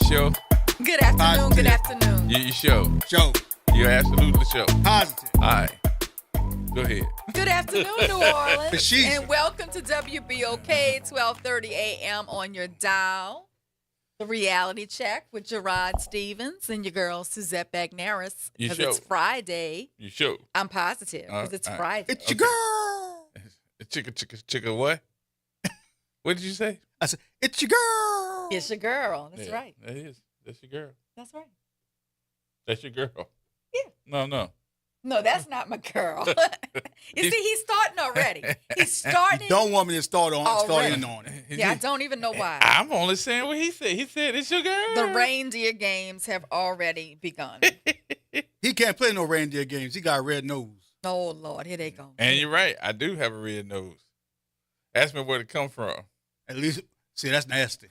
show? Good afternoon. Good afternoon. You show. Show. You're absolutely show. Positive. All right. Go ahead. Good afternoon, New Orleans. She's- And welcome to WBOK 1230 a.m. on your dial. The Reality Check with Gerod Stevens and your girl Suzette Bagnaris. You Because show. it's Friday. You show. I'm positive because it's all right. Friday. It's your girl. Chicka what? What did you say? I said, it's your girl. It's your girl. That's Yeah, right. That is. That's your girl. That's right. That's your girl. Yeah. No. No, that's not my girl. You see, he's starting already. He's starting. Don't want me to start in Already. on it. Yeah, I don't even know why. I'm only saying what he said. He said it's your girl. The reindeer games have already begun. He can't play no reindeer games. He got a red nose. Oh, Lord. Here they go. And you're right. I do have a red nose. Ask me where it come from. At least, see, that's nasty.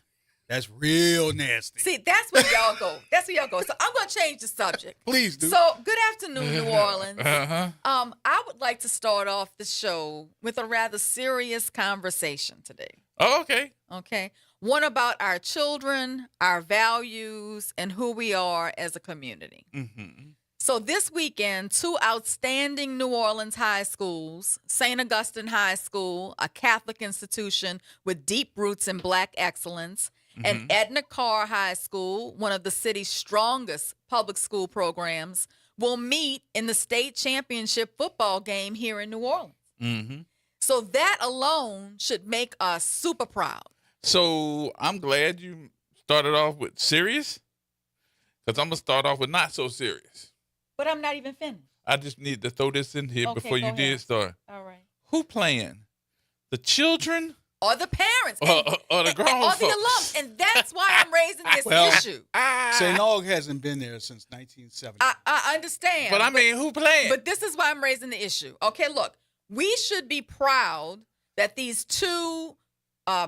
That's real nasty. See, that's where y'all go. That's where y'all go. So I'm going to change the subject. Please do. So, good afternoon, New Orleans. Uh-huh. I would like to start off the show with a rather serious conversation today. Oh, okay. Okay? One about our children, our values, and who we are as a community. Mm-hmm. So this weekend, two outstanding New Orleans high schools, St. Augustine High School, a Catholic institution with deep roots in Black excellence, and Edna Carr High School, one of the city's strongest public school programs, will meet in the state championship football game here in New Orleans. Mm-hmm. So that alone should make us super proud. So I'm glad you started off with serious, because I'm going to start off with not so serious. But I'm not even finished. I just need to throw this in here Okay, before go you ahead. did start. All right. Who playing? The children Or the parents. or the grown or folks? the alums. And that's why I'm raising this Well, issue. St. Aug hasn't been there since 1970. I understand. But I mean, who playing? But this is why I'm raising the issue. Okay, look, we should be proud that these two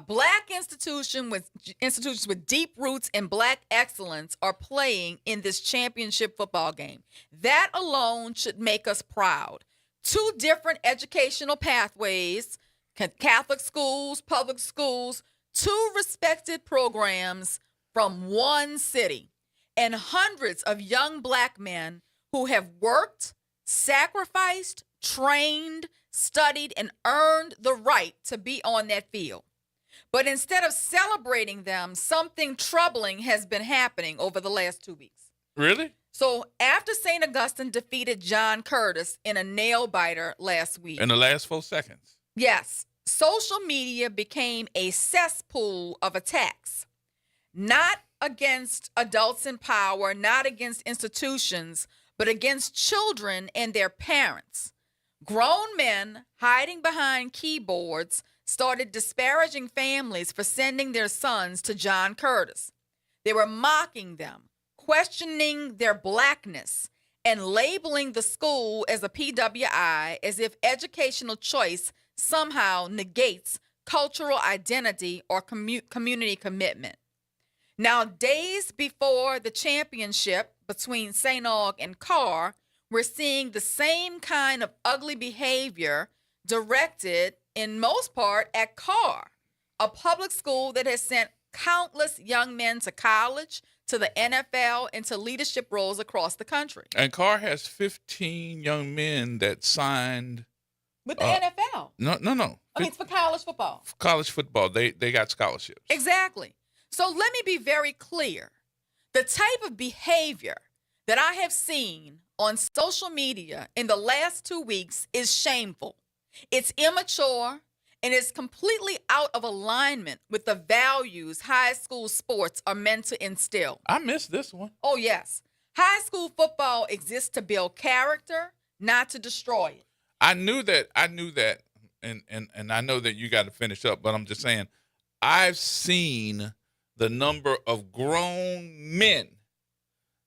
Black institutions with deep roots in Black excellence are playing in this championship football game. That alone should make us proud. Two different educational pathways, Catholic schools, public schools, two respected programs from one city, and hundreds of young Black men who have worked, sacrificed, trained, studied, and earned the right to be on that field. But instead of celebrating them, something troubling has been happening over the last 2 weeks. Really? So after St. Augustine defeated John Curtis in a nail-biter last week, In the last 4 seconds. yes, social media became a cesspool of attacks, not against adults in power, not against institutions, but against children and their parents. Grown men hiding behind keyboards started disparaging families for sending their sons to John Curtis. They were mocking them, questioning their Blackness, and labeling the school as a PWI as if educational choice somehow negates cultural identity or community commitment. Now, days before the championship between St. Aug and Carr, we're seeing the same kind of ugly behavior directed, in most part, at Carr, a public school that has sent countless young men to college, to the NFL, and to leadership roles across the country. And Carr has 15 young men that signed. With the NFL. No. I mean, it's for college football. College football. They got scholarships. Exactly. So let me be very clear. The type of behavior that I have seen on social media in the last 2 weeks is shameful. It's immature, and it's completely out of alignment with the values high school sports are meant to instill. I missed this one. Oh, yes. High school football exists to build character, not to destroy it. I knew that, and I know that you got to finish up, but I'm just saying, I've seen the number of grown men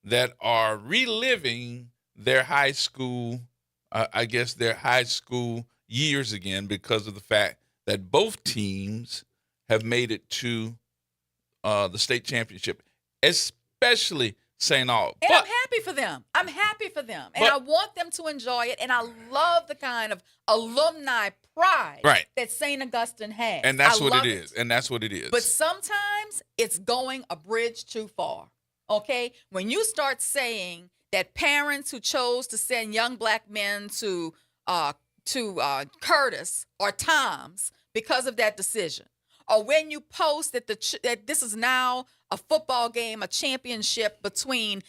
that are reliving their high school, their high school years again because of the fact that both teams have made it to the state championship, especially St. Aug. And But I'm happy for them. I'm happy for them. And But- I want them to enjoy it. And I love the kind of alumni pride Right. that St. Augustine has. and that's I what love it is. And that's what it is. But sometimes it's going a bridge too far. Okay? When you start saying that parents who chose to send young black men to Curtis or Tom's because of that decision, or when you post that that this is now a football game, a championship between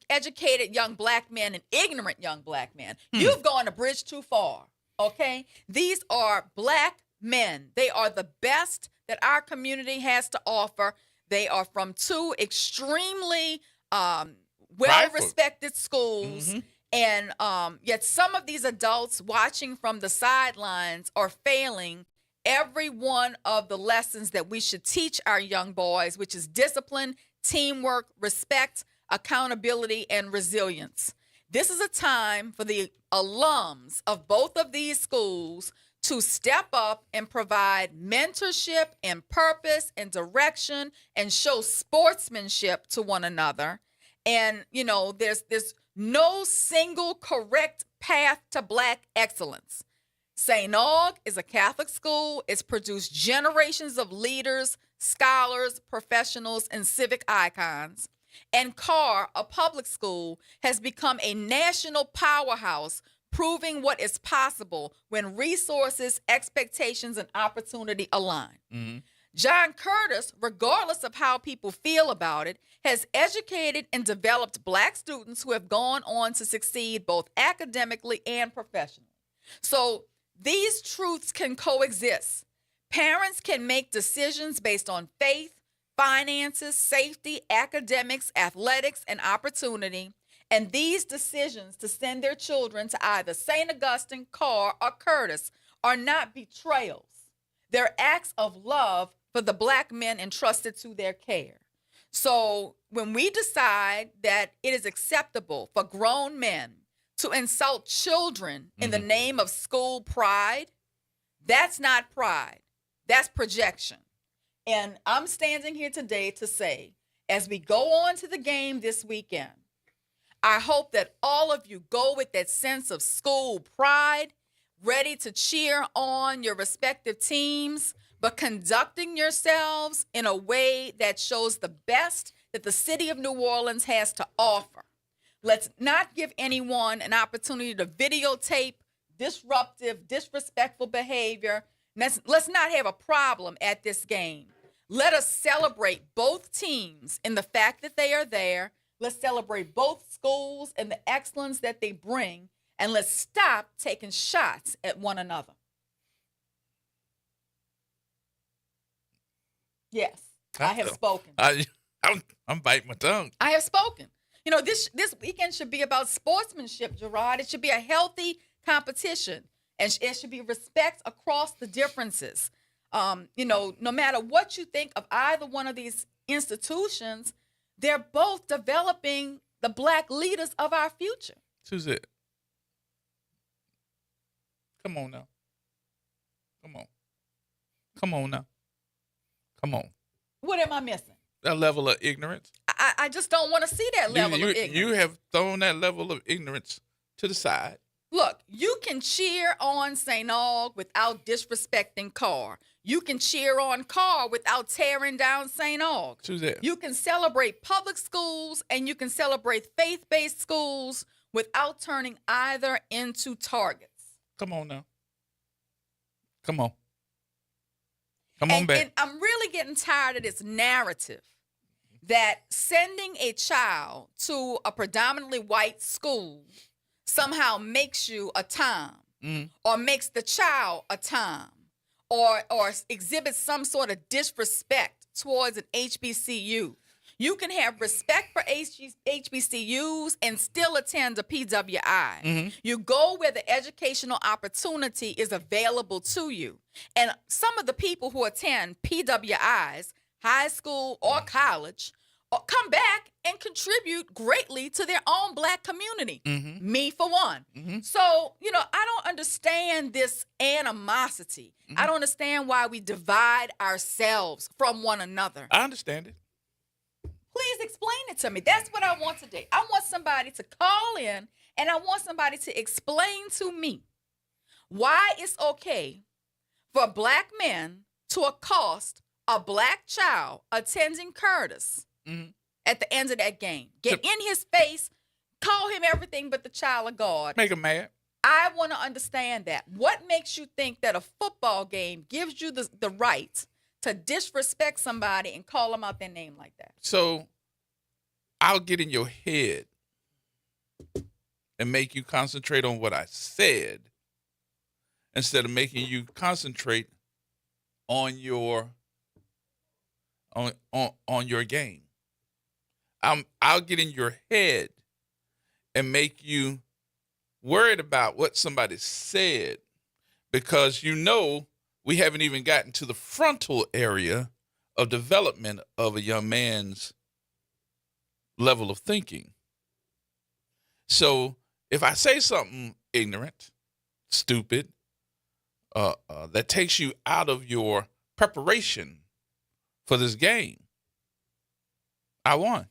educated young black men and ignorant young black men, you've gone a bridge too far. Okay? These are black men. They are the best that our community has to offer. They are from two extremely well-respected schools. And yet some of these adults watching from the sidelines are failing every one of the lessons that we should teach our young boys, which is discipline, teamwork, respect, accountability, and resilience. This is a time for the alums of both of these schools to step up and provide mentorship and purpose and direction and show sportsmanship to one another. And, you know, there's no single correct path to black excellence. St. Aug is a Catholic school. It's produced generations of leaders, scholars, professionals, and civic icons. And Carr, a public school, has become a national powerhouse, proving what is possible when resources, expectations, and opportunity align. John Curtis, regardless of how people feel about it, has educated and developed black students who have gone on to succeed both academically and professionally. So these truths can coexist. Parents can make decisions based on faith, finances, safety, academics, athletics, and opportunity. And these decisions to send their children to either St. Augustine, Carr, or Curtis are not betrayals. They're acts of love for the black men entrusted to their care. So when we decide that it is acceptable for grown men to insult children in the name of school pride, that's not pride. That's projection. And I'm standing here today to say, as we go on to the game this weekend, I hope that all of you go with that sense of school pride, ready to cheer on your respective teams, but conducting yourselves in a way that shows the best that the city of New Orleans has to offer. Let's not give anyone an opportunity to videotape disruptive, disrespectful behavior. Let's not have a problem at this game. Let us celebrate both teams in the fact that they are there. Let's celebrate both schools and the excellence that they bring. And let's stop taking shots at one another. Yes, I have spoken. I'm biting my tongue. I have spoken. You know, this weekend should be about sportsmanship, Gerard. It should be a healthy competition, and it should be respect across the differences. You know, no matter what you think of either one of these institutions, they're both developing the black leaders of our future. Suzette, come on now. Come on now. Come on. What am I missing? That level of ignorance. I just don't want to see that level of ignorance. You have thrown that level of ignorance to the side. Look, you can cheer on St. Aug without disrespecting Carr. You can cheer on Carr without tearing down St. Aug. Suzette. You can celebrate public schools and you can celebrate faith-based schools without turning either into targets. Come on now. Come on. Come on back. And I'm really getting tired of this narrative that sending a child to a predominantly white school somehow makes you a Tom, or makes the child a Tom, or exhibits some sort of disrespect towards an HBCU. You can have respect for HBCUs and still attend a PWI. You go where the educational opportunity is available to you. And some of the people who attend PWIs, high school or college, come back and contribute greatly to their own black community. Me for one. So, you know, I don't understand this animosity. I don't understand why we divide ourselves from one another. I understand it. Please explain it to me. That's what I want today. I want somebody to call in and I want somebody to explain to me why it's okay for black men to accost a black child attending Curtis at the end of that game. Get in his face, call him everything but the child of God. Make him mad. I want to understand that. What makes you think that a football game gives you the right to disrespect somebody and call them out their name like that? So I'll get in your head and make you concentrate on what I said instead of making you concentrate on your on your game. I'll get in your head and make you worried about what somebody said because we haven't even gotten to the frontal area of development of a young man's level of thinking. So if I say something ignorant, stupid, that takes you out of your preparation for this game, I won.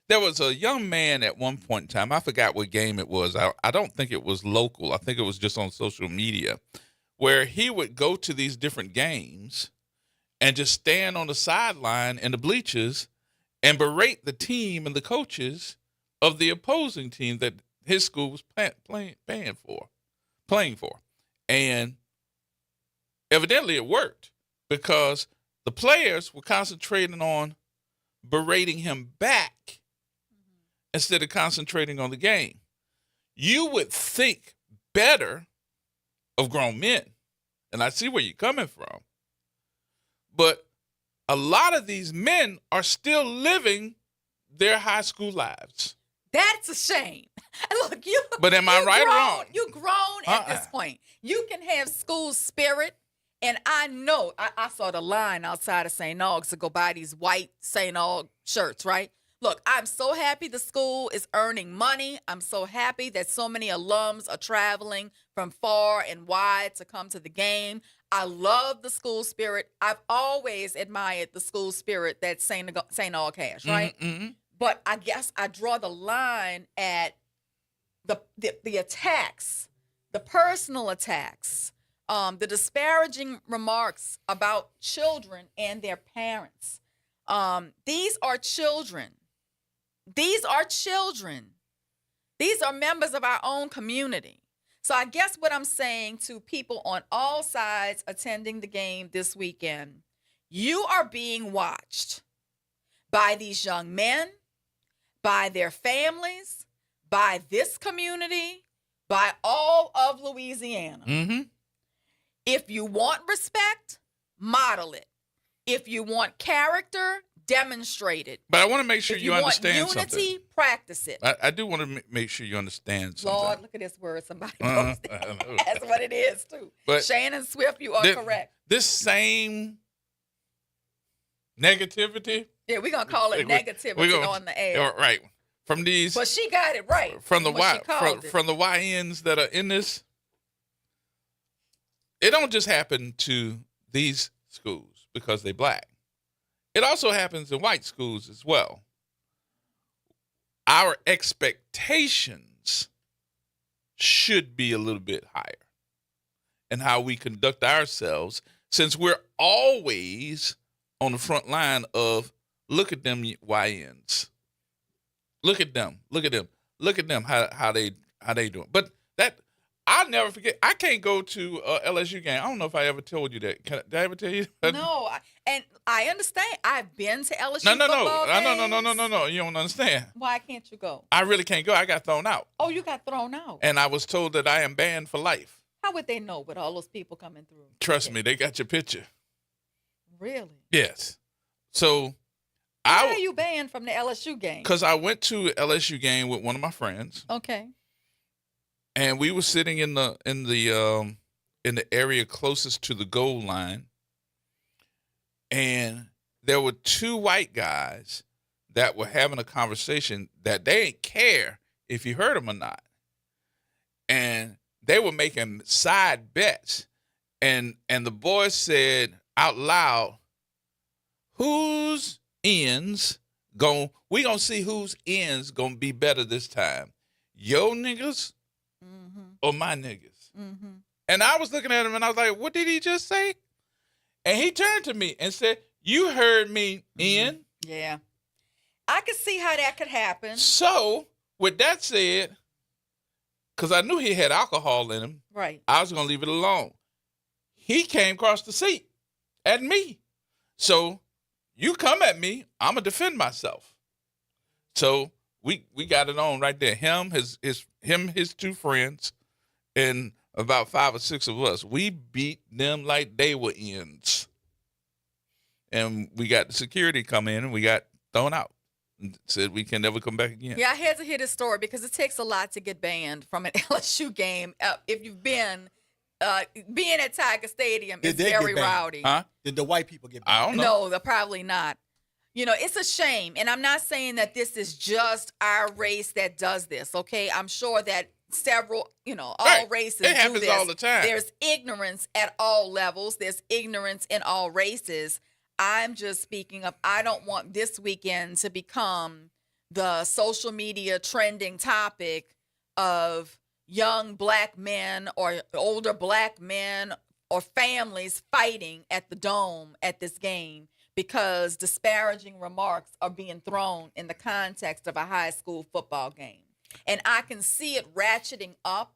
There was a young man at one point in time, I forgot what game it was. I don't think it was local. I think it was just on social media, where he would go to these different games and just stand on the sideline in the bleachers and berate the team and the coaches of the opposing team that his school was playing for. And evidently it worked because the players were concentrating on berating him back instead of concentrating on the game. You would think better of grown men, and I see where you're coming from. But a lot of these men are still living their high school lives. That's a shame. Look, you. But am I right or wrong? You're grown at this point. You can have school spirit, and I know I saw the line outside of St. Aug's to go buy these white St. Aug shirts, right? Look, I'm so happy the school is earning money. I'm so happy that so many alums are traveling from far and wide to come to the game. I love the school spirit. I've always admired the school spirit that St. Aug has, right? Mm-hmm. But I guess I draw the line at the attacks, the personal attacks, the disparaging remarks about children and their parents. These are children. These are children. These are members of our own community. So I guess what I'm saying to people on all sides attending the game this weekend, you are being watched by these young men, by their families, by this community, by all of Louisiana. Mm-hmm. If you want respect, model it. If you want character, demonstrate it. But I want to make sure you understand want unity, something. Practice it. I do want to make sure you understand something. Lord, look at this word somebody posted. That's what it is, too. But Shannon Swift, you are correct. This same negativity. Yeah, we're going to call it negativity on the air. Right. From these. But she got it right. From the YNs that are in this. It don't just happen to these schools because they're black. It also happens in white schools as well. Our expectations should be a little bit higher in how we conduct ourselves, since we're always on the front line of look at them YNs. Look at them. Look at them. Look at them. How they doing. But that I'll never forget. I can't go to a LSU game. I don't know if I ever told you that. Did I ever tell you that? No, and I understand. I've been to LSU No. football games. No. You don't understand. Why can't you go? I really can't go. I got thrown out. Oh, you got thrown out. And I was told that I am banned for life. How would they know with all those people coming through? Trust me, they got your picture. Really? Yes. So why are you banned from the LSU game? Because I went to an LSU game with one of my friends. Okay. And we were sitting in the area closest to the goal line, and there were two white guys that were having a conversation that they didn't care if you heard them or not, and they were making side bets, and the boy said out loud, "Whose ends We gonna see whose ends gonna be better this time. Yo niggas or my niggas. And I was looking at him and I was like, what did he just say? And he turned to me and said, you heard me, Ian. Yeah. I could see how that could happen. So, with that said, because I knew he had alcohol in him, Right. I was going to leave it alone. He came across the seat at me. So, you come at me, I'm going to defend myself. So, we got it on right there. Him, his two friends, and about 5 or 6 of us. We beat them like they were ends. And we got the security come in and we got thrown out. And said we can never come back again. Yeah, I had to hear this story because it takes a lot to get banned from an LSU game. If you've been at Tiger Stadium, Did it's they get very banned? rowdy. Huh? Did the white people get I banned? don't know. No, they're probably not. You know, it's a shame. And I'm not saying that this is just our race that does this, okay? I'm sure that several, all Right. races It happens do this. all the time. There's ignorance at all levels. There's ignorance in all races. I'm just speaking of, I don't want this weekend to become the social media trending topic of young black men or older black men or families fighting at the Dome at this game because disparaging remarks are being thrown in the context of a high school football game. And I can see it ratcheting up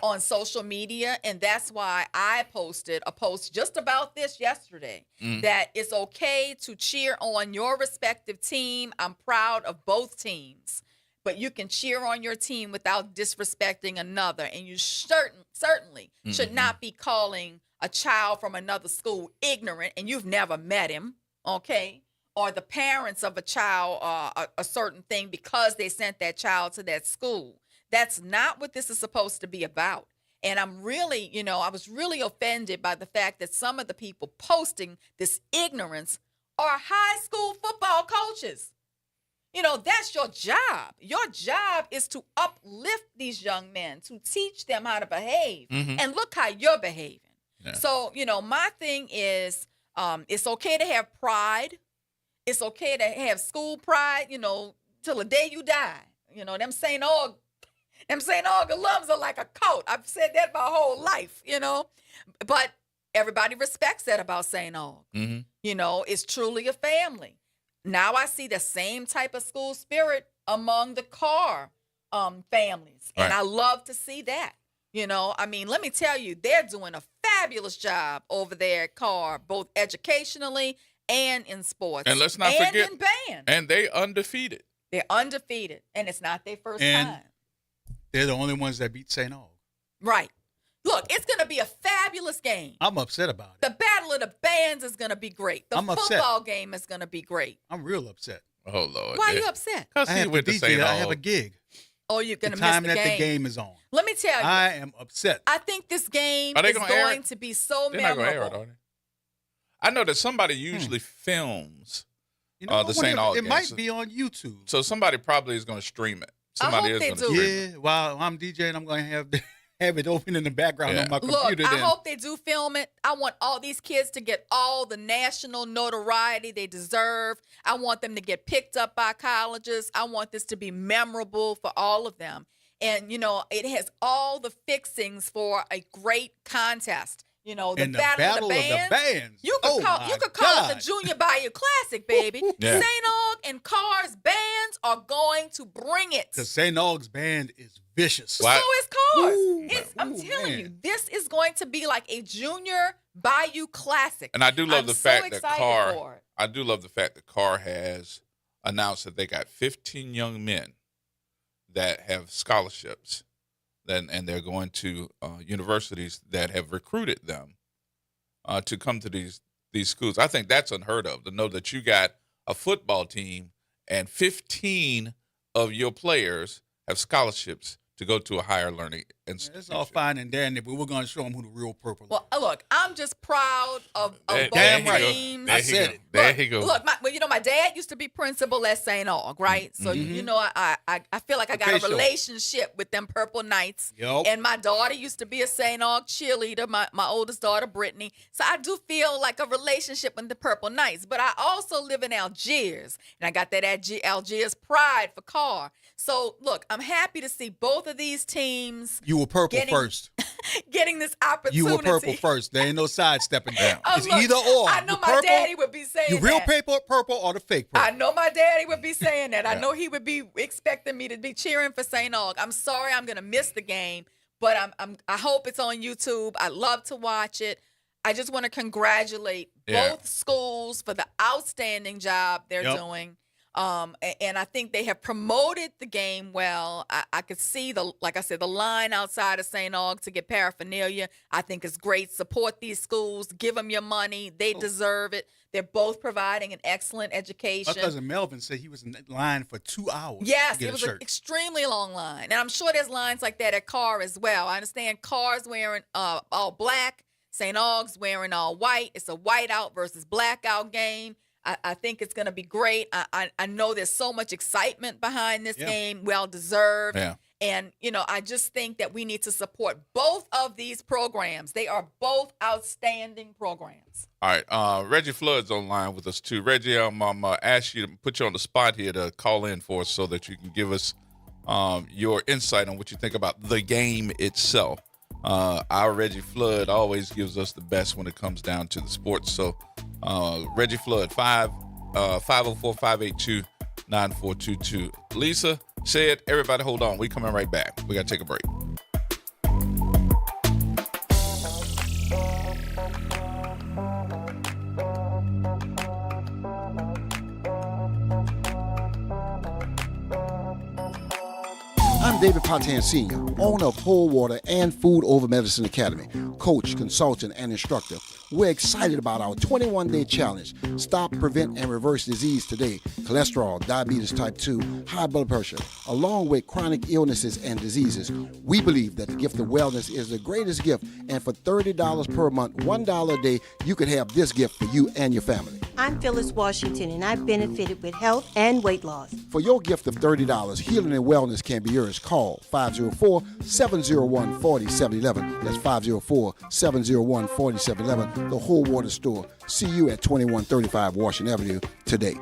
on social media, and that's why I posted a post just about this yesterday, that it's okay to cheer on your respective team. I'm proud of both teams, but you can cheer on your team without disrespecting another, and you certainly should not be calling a child from another school ignorant, and you've never met him, okay? Or the parents of a child a certain thing because they sent that child to that school. That's not what this is supposed to be about. And I'm really, I was really offended by the fact that some of the people posting this ignorance are high school football coaches. That's your job. Your job is to uplift these young men, to teach them how to behave. And look how you're behaving. Yeah. So, my thing is, it's okay to have pride. It's okay to have school pride, till the day you die. Them St. Aug alums are like a coat. I've said that my whole life, But everybody respects that about St. Aug. It's truly a family. Now I see the same type of school spirit among the Carr families. And I love to see that. Let me tell you, they're doing a fabulous job over there at Carr, both educationally and in sports. And let's not forget, and in band. And they undefeated. They're undefeated, and it's not their first time. They're the only ones that beat St. Aug. Right. Look, it's going to be a fabulous game. I'm upset about it. The Battle of the Bands is going to be great. The football game is going to be great. I'm real upset. Oh, Lord. Why are you upset? Because he went to St. Aug. I have a gig. Oh, you're going to miss the game. The time that the game is on. Let me tell you. I am upset. I think this game is going to be so They're memorable. Not gonna air it, are they? I know that somebody usually films the St. Aug It game. might be on YouTube. So somebody probably is going to stream it. Somebody I hope they do. Yeah, while I'm DJing, I'm going to have it open in the background on my computer. Look, I hope they do film it. I want all these kids to get all the national notoriety they deserve. I want them to get picked up by colleges. I want this to be memorable for all of them. And, it has all the fixings for a great contest. The Battle of the Bands. You could call it the Junior Bayou Classic, baby. Yeah. St. Aug and Carr's bands are going to bring it. Because St. Aug's band is vicious. What? So is Carr's. I'm telling you, this is going to be like a Junior Bayou Classic. And I do love the fact that Carr. I do love the fact that Carr has announced that they got 15 young men that have scholarships. And they're going to universities that have recruited them to come to these schools. I think that's unheard of, to know that you got a football team and 15 of your players have scholarships to go to a higher learning It's institution. all fine and dandy, but we're going to show them who the real purple is. Well, look, I'm just proud of There both he go. teams. There I he said go. it. There he goes. Look, my dad used to be principal at St. Aug, right? So I feel like I got Okay, a so- relationship with them Purple Knights. Yup. And my daughter used to be a St. Aug cheerleader. My oldest daughter, Brittany. So I do feel like a relationship with the Purple Knights. But I also live in Algiers, and I got that Algiers pride for Carr. So look, I'm happy to see both of these teams You were purple getting- first. getting this opportunity. You were purple first. There ain't no sidestepping down. Oh, It's look, either or. I know You my purple, daddy would be saying you real that. purple or the fake I purple. know my daddy would be saying that. I Yeah. know he would be expecting me to be cheering for St. Aug. I'm sorry I'm gonna miss the game, but I hope it's on YouTube. I love to watch it. I just want to congratulate Yeah. both schools for the outstanding job they're Yep. doing. And I think they have promoted the game well. I could see like I said, the line outside of St. Aug to get paraphernalia. I think is great. Support these schools. Give them your money. They deserve it. They're both providing an excellent My education. cousin Melvin said he was in line for 2 hours. Yes, to get it was a an shirt. extremely long line. And I'm sure there's lines like that at Carr as well. I understand Carr's wearing all black. St. Aug's wearing all white. It's a whiteout versus blackout game. I think it's going to be great. I know there's so much excitement behind this game, well deserved. Yeah. And, I just think that we need to support both of these programs. They are both outstanding programs. All right, Reggie Flood's online with us too. Reggie, I'm ask you to put you on the spot here to call in for us so that you can give us your insight on what you think about the game itself. Our Reggie Flood always gives us the best when it comes down to the sports. So, Reggie Flood, 504-582-9422. Lisa, say it. Everybody hold on. We coming right back. We got to take a break. I'm David Patan Sr., owner of Whole Water and Food Over Medicine Academy, coach, consultant, and instructor. We're excited about our 21-day challenge. Stop, prevent, and reverse disease today. Cholesterol, diabetes type 2, high blood pressure, along with chronic illnesses and diseases. We believe that the gift of wellness is the greatest gift, and for $30 per month, $1 a day, you could have this gift for you and your family. I'm Phyllis Washington, and I've benefited with health and weight loss. For your gift of $30, healing and wellness can be yours. Call 504-701-4711. That's 504-701-4711. The Whole Water Store. See you at 2135 Washington Avenue today.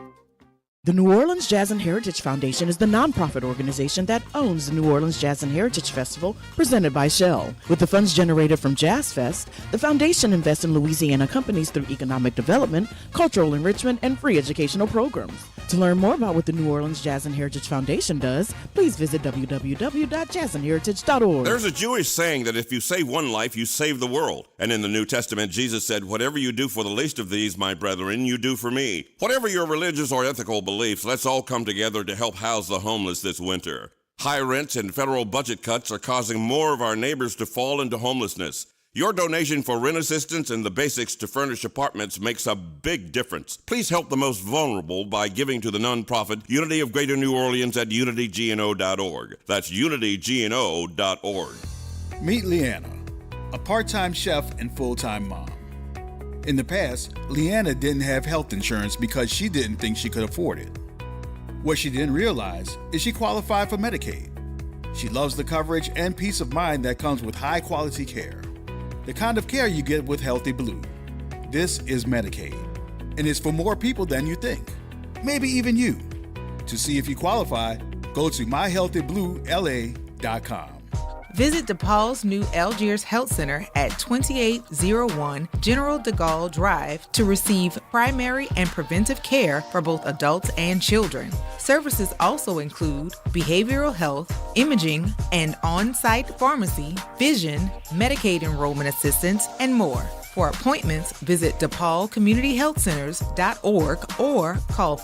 The New Orleans Jazz and Heritage Foundation is the nonprofit organization that owns the New Orleans Jazz and Heritage Festival presented by Shell. With the funds generated from Jazz Fest, the foundation invests in Louisiana companies through economic development, cultural enrichment, and free educational programs. To learn more about what the New Orleans Jazz and Heritage Foundation does, please visit www.jazzandheritage.org. There's a Jewish saying that if you save one life, you save the world. And in the New Testament, Jesus said, "Whatever you do for the least of these, my brethren, you do for me." Whatever your religious or ethical beliefs, let's all come together to help house the homeless this winter. High rents and federal budget cuts are causing more of our neighbors to fall into homelessness. Your donation for rent assistance and the basics to furnish apartments makes a big difference. Please help the most vulnerable by giving to the nonprofit Unity of Greater New Orleans at unitygno.org. That's unitygno.org. Meet Leanna, a part-time chef and full-time mom. In the past, Leanna didn't have health insurance because she didn't think she could afford it. What she didn't realize is she qualified for Medicaid. She loves the coverage and peace of mind that comes with high-quality care. The kind of care you get with Healthy Blue. This is Medicaid, and it's for more people than you think. Maybe even you. To see if you qualify, go to myhealthybluela.com. Visit DePaul's new Algiers Health Center at 2801 General de Gaulle Drive to receive primary and preventive care for both adults and children. Services also include behavioral health, imaging, and on-site pharmacy, vision, Medicaid enrollment assistance, and more. For appointments, visit DePaulCommunityHealthCenters.org or call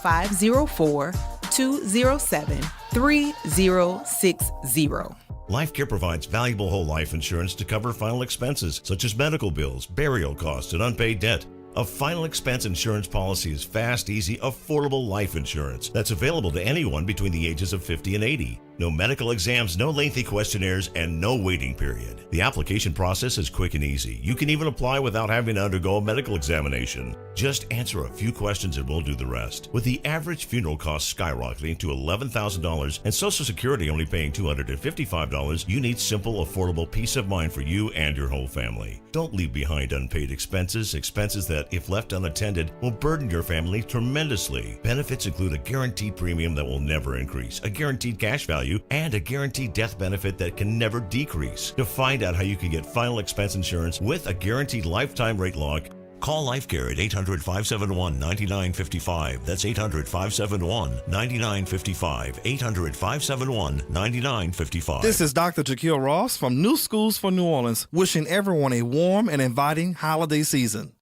504-207-3060. LifeCare provides valuable whole life insurance to cover final expenses such as medical bills, burial costs, and unpaid debt. A final expense insurance policy is fast, easy, affordable life insurance that's available to anyone between the ages of 50 and 80. No medical exams, no lengthy questionnaires, and no waiting period. The application process is quick and easy. You can even apply without having to undergo a medical examination. Just answer a few questions and we'll do the rest. With the average funeral cost skyrocketing to $11,000 and Social Security only paying $255, you need simple, affordable peace of mind for you and your whole family. Don't leave behind unpaid expenses that, if left unattended, will burden your family tremendously. Benefits include a guaranteed premium that will never increase, a guaranteed cash value, and a guaranteed death benefit that can never decrease. To find out how you can get final expense insurance with a guaranteed lifetime rate lock, call LifeCare at 800-571-9955. That's 800-571-9955. 800-571-9955. This is Dr. Jaquil Ross from New Schools for New Orleans, wishing everyone a warm and inviting holiday season.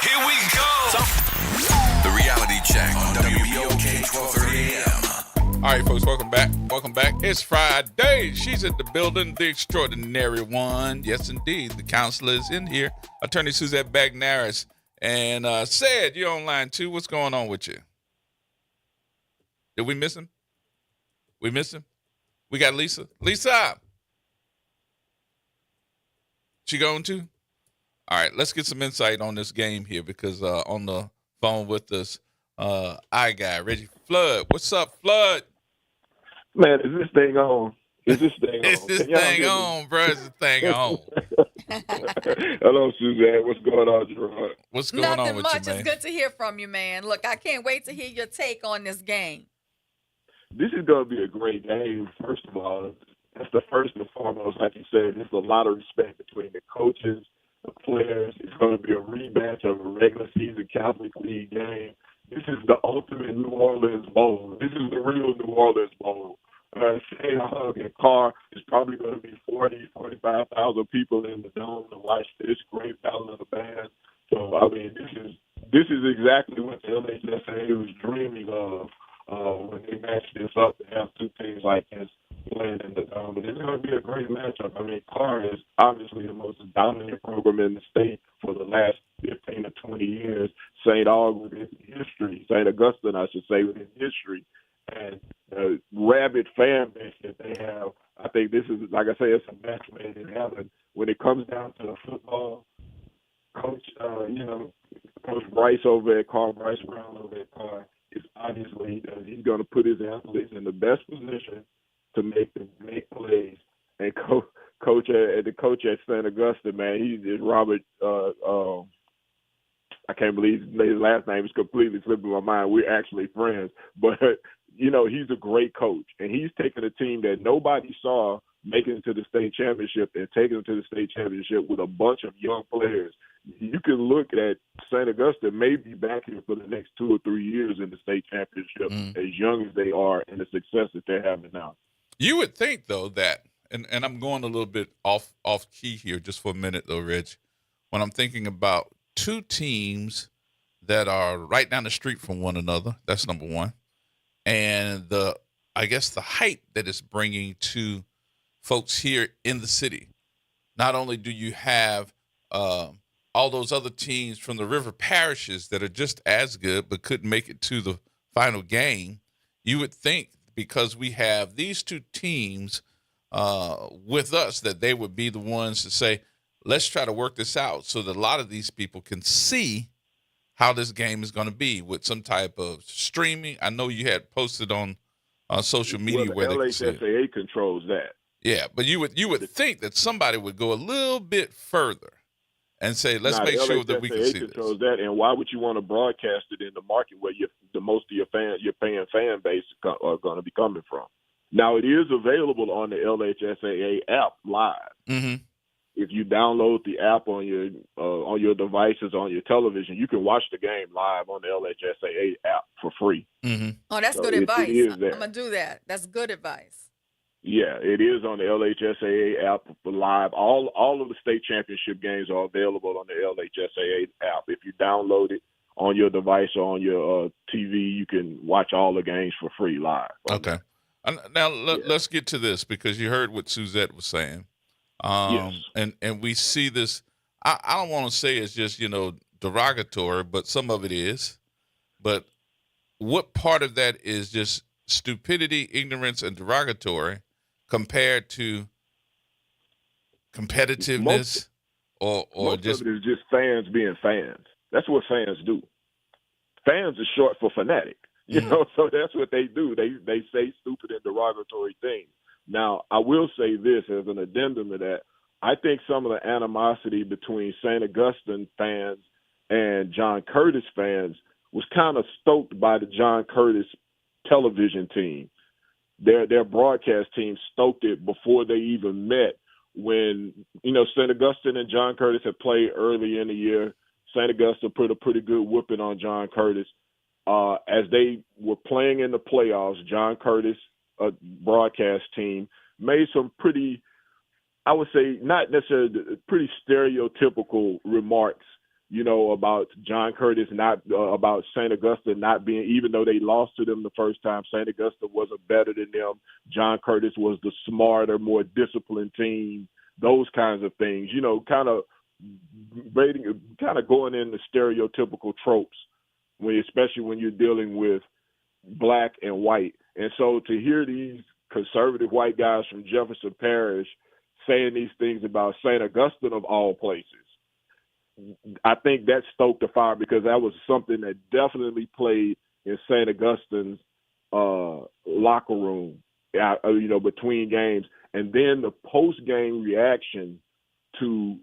Here we go. The reality check on WBOK 1230 AM. All right, folks, welcome back. Welcome back. It's Friday. She's at the building, the extraordinary one. Yes, indeed. The counselor is in here. Attorney Suzette Bagnaris. And said you're on line 2. What's going on with you? Did we miss him? We missed him? We got Lisa. Lisa! She going to? All right, let's get some insight on this game here because on the phone with us, I guy, Reggie Flood. What's up, Flood? Man, is this thing on? Is this thing on? Is this thing on, bro? Is this thing on? Hello, Suzanne. What's going on, Gerod? What's going Nothing on with much. you, man? It's good to hear from you, man. Look, I can't wait to hear your take on this game. This is going to be a great game. First of all, that's the first and foremost. Like you said, there's a lot of respect between the coaches, the players. It's going to be a rematch of a regular season Catholic League game. This is the ultimate New Orleans Bowl. This is the real New Orleans Bowl. Shane Hug and Carr is probably going to be 45,000 people in the dome to watch this great battle of the bands. So, I mean, this is exactly what the LHSA was dreaming of when they matched this up to have two teams like this playing in the dome. But it's going to be a great matchup. I mean, Carr is obviously the most dominant program in the state for the last 15 to 20 years. St. Aug within history, St. Augustine, I should say, within history. And the rabid fan base that they have, I think this is, like I say, it's a match made in heaven. When it comes down to the football, Coach Bryce over at Carr, Bryce Brown over at Carr, is obviously he's going to put his athletes in the best position to make plays. And the coach at St. Augustine, man, he's Robert. I can't believe his last name is completely slipping my mind. We're actually friends, but he's a great coach, and he's taken a team that nobody saw making it to the state championship and taking it to the state championship with a bunch of young players. You can look at St. Augustine maybe back here for the next 2 or 3 years in the state championship, as young as they are and the success that they're having now. You would think, though, that, and I'm going a little bit off key here just for a minute, though, Rich, when I'm thinking about two teams that are right down the street from one another. That's number one. And the hype that it's bringing to folks here in the city. Not only do you have all those other teams from the river parishes that are just as good but couldn't make it to the final game, you would think because we have these two teams with us that they would be the ones to say, let's try to work this out so that a lot of these people can see how this game is going to be with some type of streaming. I know you had posted on social media where the they LHSAA controls that. Yeah, but you would think that somebody would go a little bit further and say, let's make sure that we can see controls this. that. And why would you want to broadcast it in the market where the most of your paying fan base are going to be coming from? Now, it is available on the LHSAA app live. Mm-hmm. If you download the app on your devices, on your television, you can watch the game live on the LHSAA app for free. Mm-hmm. Oh, that's good advice. I'm going to do that. That's good advice. Yeah, it is on the LHSAA app for live. All of the state championship games are available on the LHSAA app. If you download it on your device or on your TV, you can watch all the games for free live. Okay. Now, let's get to this because you heard what Suzette was saying. Yes. And we see this, I don't want to say it's just, derogatory, but some of it is. But what part of that is just stupidity, ignorance, and derogatory compared to competitiveness or Most just of it is just fans being fans. That's what fans do. Fans are short for fanatic, so that's what they do. They say stupid and derogatory things. Now, I will say this as an addendum to that. I think some of the animosity between St. Augustine fans and John Curtis fans was kind of stoked by the John Curtis television team. Their broadcast team stoked it before they even met. When, St. Augustine and John Curtis had played early in the year, St. Augustine put a pretty good whooping on John Curtis. As they were playing in the playoffs, John Curtis, broadcast team, made some pretty, I would say, not necessarily pretty stereotypical remarks, about John Curtis about St. Augustine not being, even though they lost to them the first time, St. Augustine wasn't better than them. John Curtis was the smarter, more disciplined team, those kinds of things, kind of going in the stereotypical tropes, especially when you're dealing with black and white. And so to hear these conservative white guys from Jefferson Parish saying these things about St. Augustine of all places, I think that stoked the fire, because that was something that definitely played in St. Augustine's locker room, between games. And then the post-game reaction to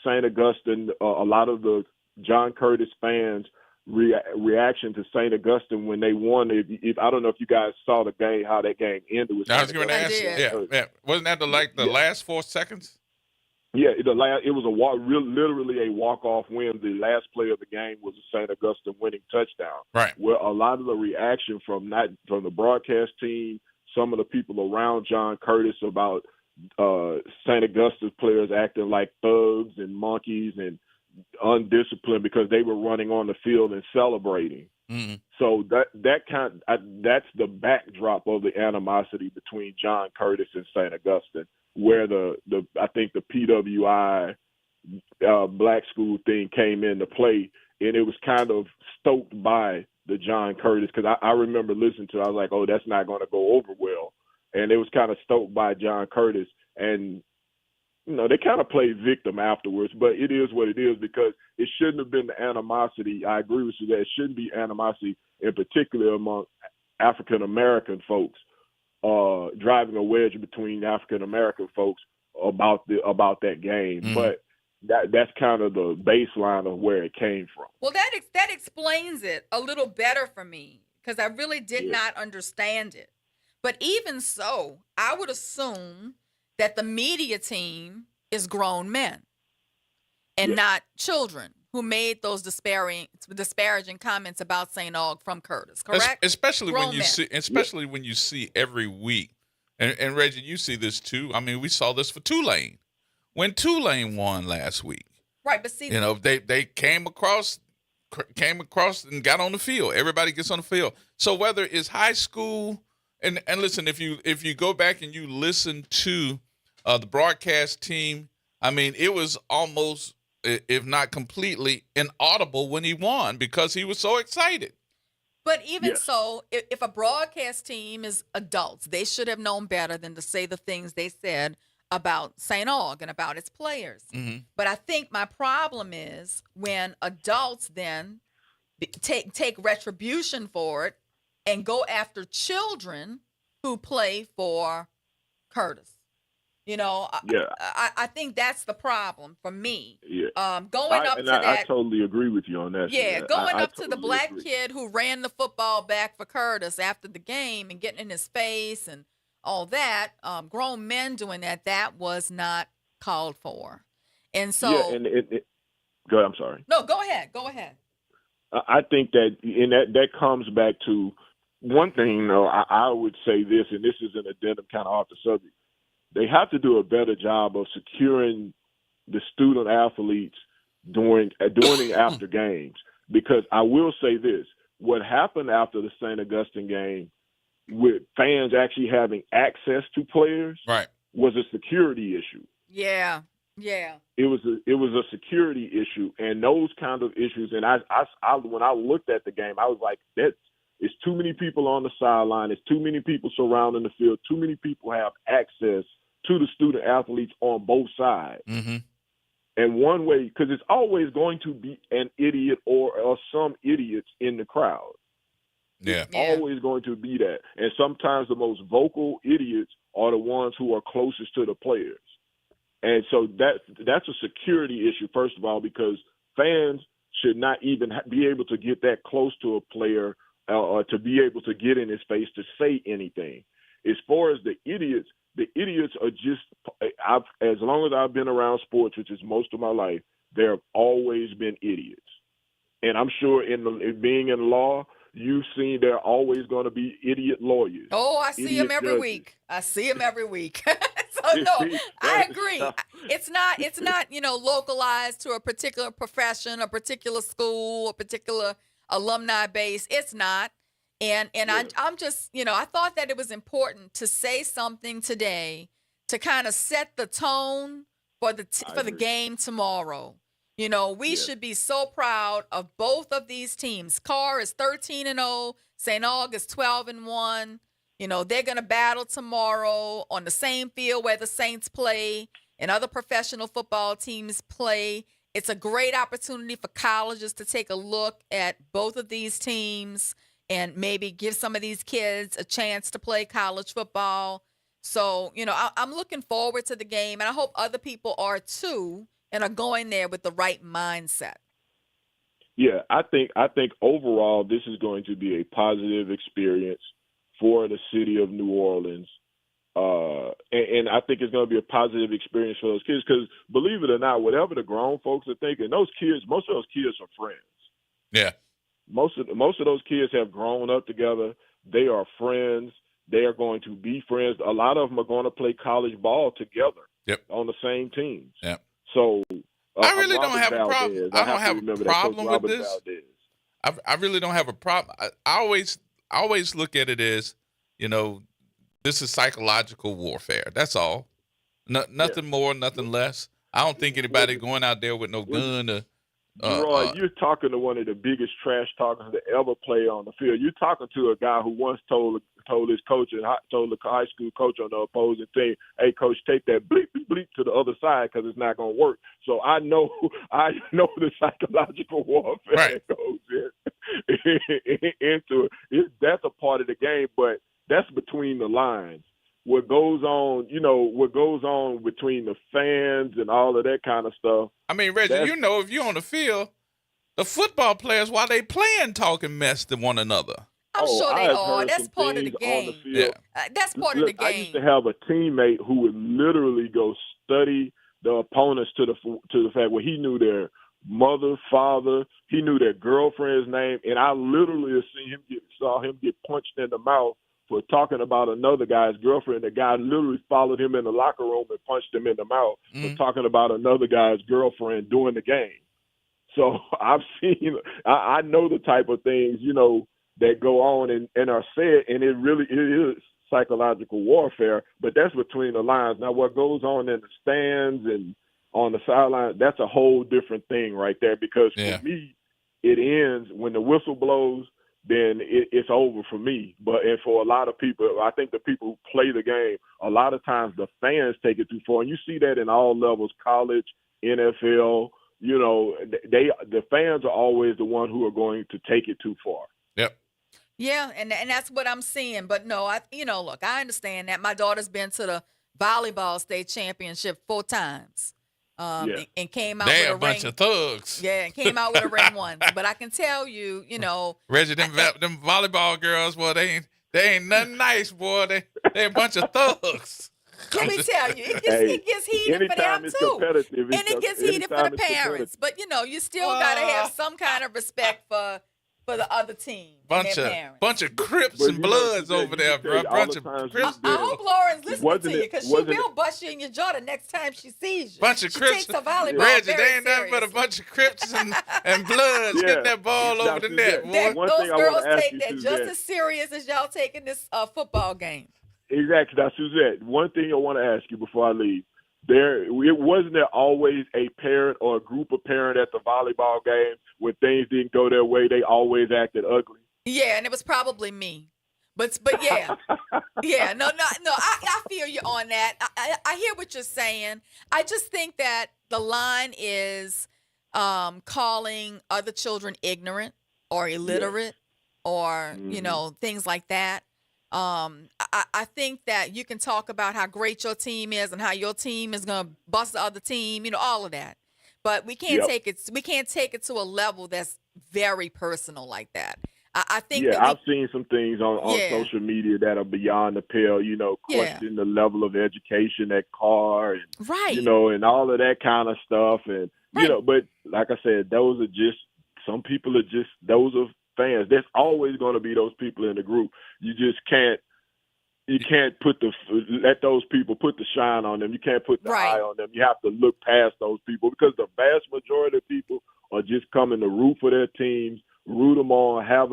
St. Augustine, a lot of the John Curtis fans' reaction to St. Augustine when they won. If I don't know if you guys saw the game, how that game ended. I was going to ask you. Yeah. Wasn't that the last 4 seconds? Yeah, it was literally a walk-off win. The last play of the game was a St. Augustine winning touchdown. Right. Where a lot of the reaction from the broadcast team, some of the people around John Curtis about St. Augustine's players acting like thugs and monkeys and undisciplined because they were running on the field and celebrating. Mm-hmm. So that's the backdrop of the animosity between John Curtis and St. Augustine, where I think the PWI black school thing came into play, and it was kind of stoked by the John Curtis, because I remember listening to it, I was like, oh, that's not going to go over well. And it was kind of stoked by John Curtis, and they kind of played victim afterwards, but it is what it is, because it shouldn't have been the animosity. I agree with you that it shouldn't be animosity, in particular among African-American folks, driving a wedge between African-American folks about that game. Mm-hmm. But that's kind of the baseline of where it came from. Well, that explains it a little better for me, because I really did not understand it. But even so, I would assume that the media team is grown men and not children who made those disparaging comments about St. Aug from Curtis, correct? Especially when you see every week, and Reggie, you see this too. I mean, we saw this for Tulane when Tulane won last week. Right, but see, they came across and got on the field. Everybody gets on the field. So whether it's high school, and listen, if you go back and you listen to the broadcast team, I mean, it was almost, if not completely, inaudible when he won because he was so excited. But even so, if a broadcast team is adults, they should have known better than to say the things they said about St. Aug and about its players. Mm-hmm. But I think my problem is when adults then take retribution for it and go after children who play for Curtis. I think that's the problem for me. Yeah. I totally agree with you on that. Yeah, going up to the black agree. kid who ran the football back for Curtis after the game and getting in his face and all that, grown men doing that was not called for. And so... Yeah, and go ahead, I'm sorry. No, go ahead. I think that comes back to one thing, though. I would say this, and this is an addendum kind of off the subject. They have to do a better job of securing the student athletes during and after games. Because I will say this, what happened after the St. Augustine game with fans actually having access to players was a security issue. Yeah. It was a security issue, and those kind of issues. And I when I looked at the game, I was like, It's too many people on the sideline. It's too many people surrounding the field. Too many people have access to the student athletes on both sides. Mm-hmm. And one way, because it's always going to be an idiot or some idiots in the crowd. Yeah. It's always going to be that. And sometimes the most vocal idiots are the ones who are closest to the players. And so that's a security issue, first of all, because fans should not even be able to get that close to a player or to be able to get in his face to say anything. As far as the idiots are just as long as I've been around sports, which is most of my life, there have always been idiots. And I'm sure in being in law, you've seen there are always going to be idiot lawyers. Oh, I see him every week. So no, I agree. It's not, localized to a particular profession, a particular school, a particular alumni base. It's not. And I'm just, I thought that it was important to say something today to kind of set the tone for the game tomorrow. We should be so proud of both of these teams. Carr is 13-0, St. Aug is 12-1. They're going to battle tomorrow on the same field where the Saints play and other professional football teams play. It's a great opportunity for colleges to take a look at both of these teams and maybe give some of these kids a chance to play college football. So, I'm looking forward to the game, and I hope other people are too and are going there with the right mindset. Yeah, I think overall this is going to be a positive experience for the city of New Orleans. And I think it's going to be a positive experience for those kids because, believe it or not, whatever the grown folks are thinking, most of those kids are friends. Yeah. Most of those kids have grown up together. They are friends. They are going to be friends. A lot of them are going to play college ball together on the same teams. Yep. So I really don't have a problem. I don't have a problem with this. I really don't have a problem. I always look at it as, this is psychological warfare. That's all. Nothing more, nothing less. I don't think anybody going out there with no gun or Gerod, you're talking to one of the biggest trash talkers to ever play on the field. You're talking to a guy who once told his coach and told the high school coach on the opposing team, "Hey, coach, take that bleep bleep to the other side because it's not going to work." So I know the psychological warfare that goes into it. That's a part of the game, but that's between the lines. What goes on between the fans and all of that kind of stuff. I mean, Reggie, if you're on the field, the football players, while they playing, talking mess to one another. I'm sure they are. That's part of the game. That's part of the game. I used to have a teammate who would literally go study the opponents to the fact where he knew their mother, father, he knew their girlfriend's name, and I literally saw him get punched in the mouth for talking about another guy's girlfriend. The guy literally followed him in the locker room and punched him in the mouth for talking about another guy's girlfriend during the game. So I know the type of things, that go on and are said, and it is psychological warfare, but that's between the lines. Now, what goes on in the stands and on the sideline, that's a whole different thing right there because for me, it ends when the whistle blows. Then it's over for me. And for a lot of people, I think the people who play the game, a lot of times the fans take it too far. And you see that in all levels, college, NFL, the fans are always the one who are going to take it too far. Yep. Yeah, and that's what I'm seeing. But no, look, I understand that. My daughter's been to the volleyball state championship 4 times. And came out with a bunch of thugs. Yeah, and came out with a ring once. But I can tell you, Reggie, them volleyball girls, boy, they ain't nothing nice, boy. They a bunch of thugs. Let me tell you, it gets heated for them too. And it gets heated for the parents. But you still gotta have some kind of respect for the other team. Bunch of Crips and Bloods over there, bro. Bunch of Crips. I hope Lauren's listening to you because she will bust you in your jaw the next time she sees you. Bunch of Crips. She takes her volleyball Reggie, very they ain't nothing but a bunch of Crips and Bloods hitting that ball over the net. Those girls take that just as serious as y'all taking this football game. Exactly. Now, Suzette, one thing I want to ask you before I leave. Wasn't there always a parent or a group of parents at the volleyball game when things didn't go their way? They always acted ugly. Yeah, and it was probably me. But yeah. Yeah, no. I feel you on that. I hear what you're saying. I just think that the line is calling other children ignorant or illiterate or, things like that. I think that you can talk about how great your team is and how your team is going to bust the other team, all of that. But we can't take it. We can't take it to a level that's very personal like that. I think that I've seen some things on social media that are beyond the pale, question the level of education at Carr and, and all of that kind of stuff. And, but like I said, those are just, some people are just, those are fans. There's always going to be those people in the group. You just can't let those people put the shine on them. You can't put the eye on them. You have to look past those people because the vast majority of people are just coming to root for their teams, root them on, have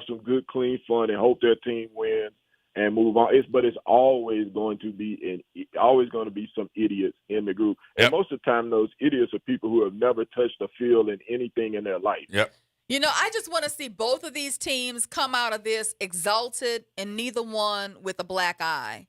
some good, clean fun, and hope their team wins and move on. But it's always going to be some idiots in the group, and most of the time, those idiots are people who have never touched a field in anything in their life. Yep. I just want to see both of these teams come out of this exalted and neither one with a black eye.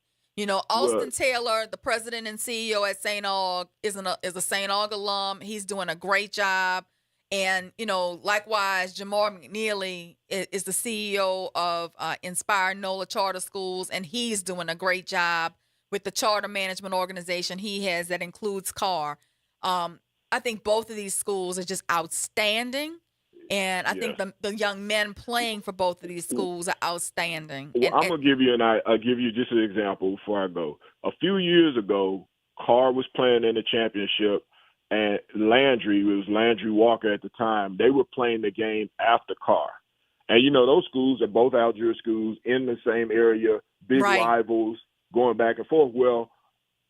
Austin Taylor, the president and CEO at St. Aug, is a St. Aug alum. He's doing a great job. And, likewise, Jamar McNeely is the CEO of Inspire NOLA Charter Schools, and he's doing a great job with the charter management organization he has that includes CAR. I think both of these schools are just outstanding. And I think the young men playing for both of these schools are outstanding. Well, I'm gonna give you just an example before I go. A few years ago, Carr was playing in the championship, and Landry Walker at the time. They were playing the game after Carr, and those schools are both Algiers schools in the same area, big rivals, going back and forth. Well,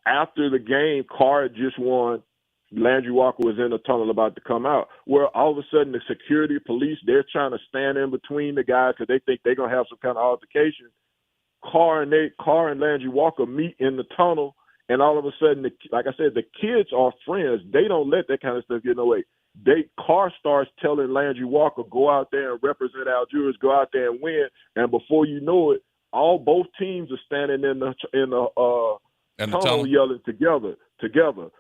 after the game, Carr had just won. Landry Walker was in the tunnel about to come out. Well, all of a sudden, the security police, they're trying to stand in between the guys because they think they're going to have some kind of altercation. Carr and Landry Walker meet in the tunnel, and all of a sudden, like I said, the kids are friends. They don't let that kind of stuff get in the way. Carr starts telling Landry Walker, go out there and represent Algiers, go out there and win, and before you know it, both teams are standing in the tunnel yelling together.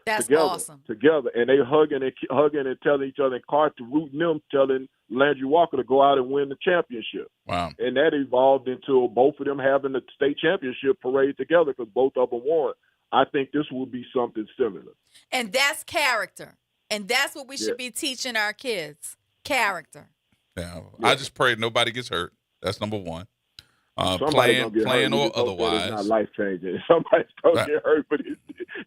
That's awesome. Together, and they hugging and telling each other, and Carter rooting them, telling Landry Walker to go out and win the championship. Wow! And that evolved into both of them having the state championship parade together because both of them won. I think this will be something similar. And that's character, and that's what we should be teaching our kids: character. Yeah, I just pray nobody gets hurt. That's number one. Playing or otherwise. It's not life changing. Somebody's gonna get hurt, but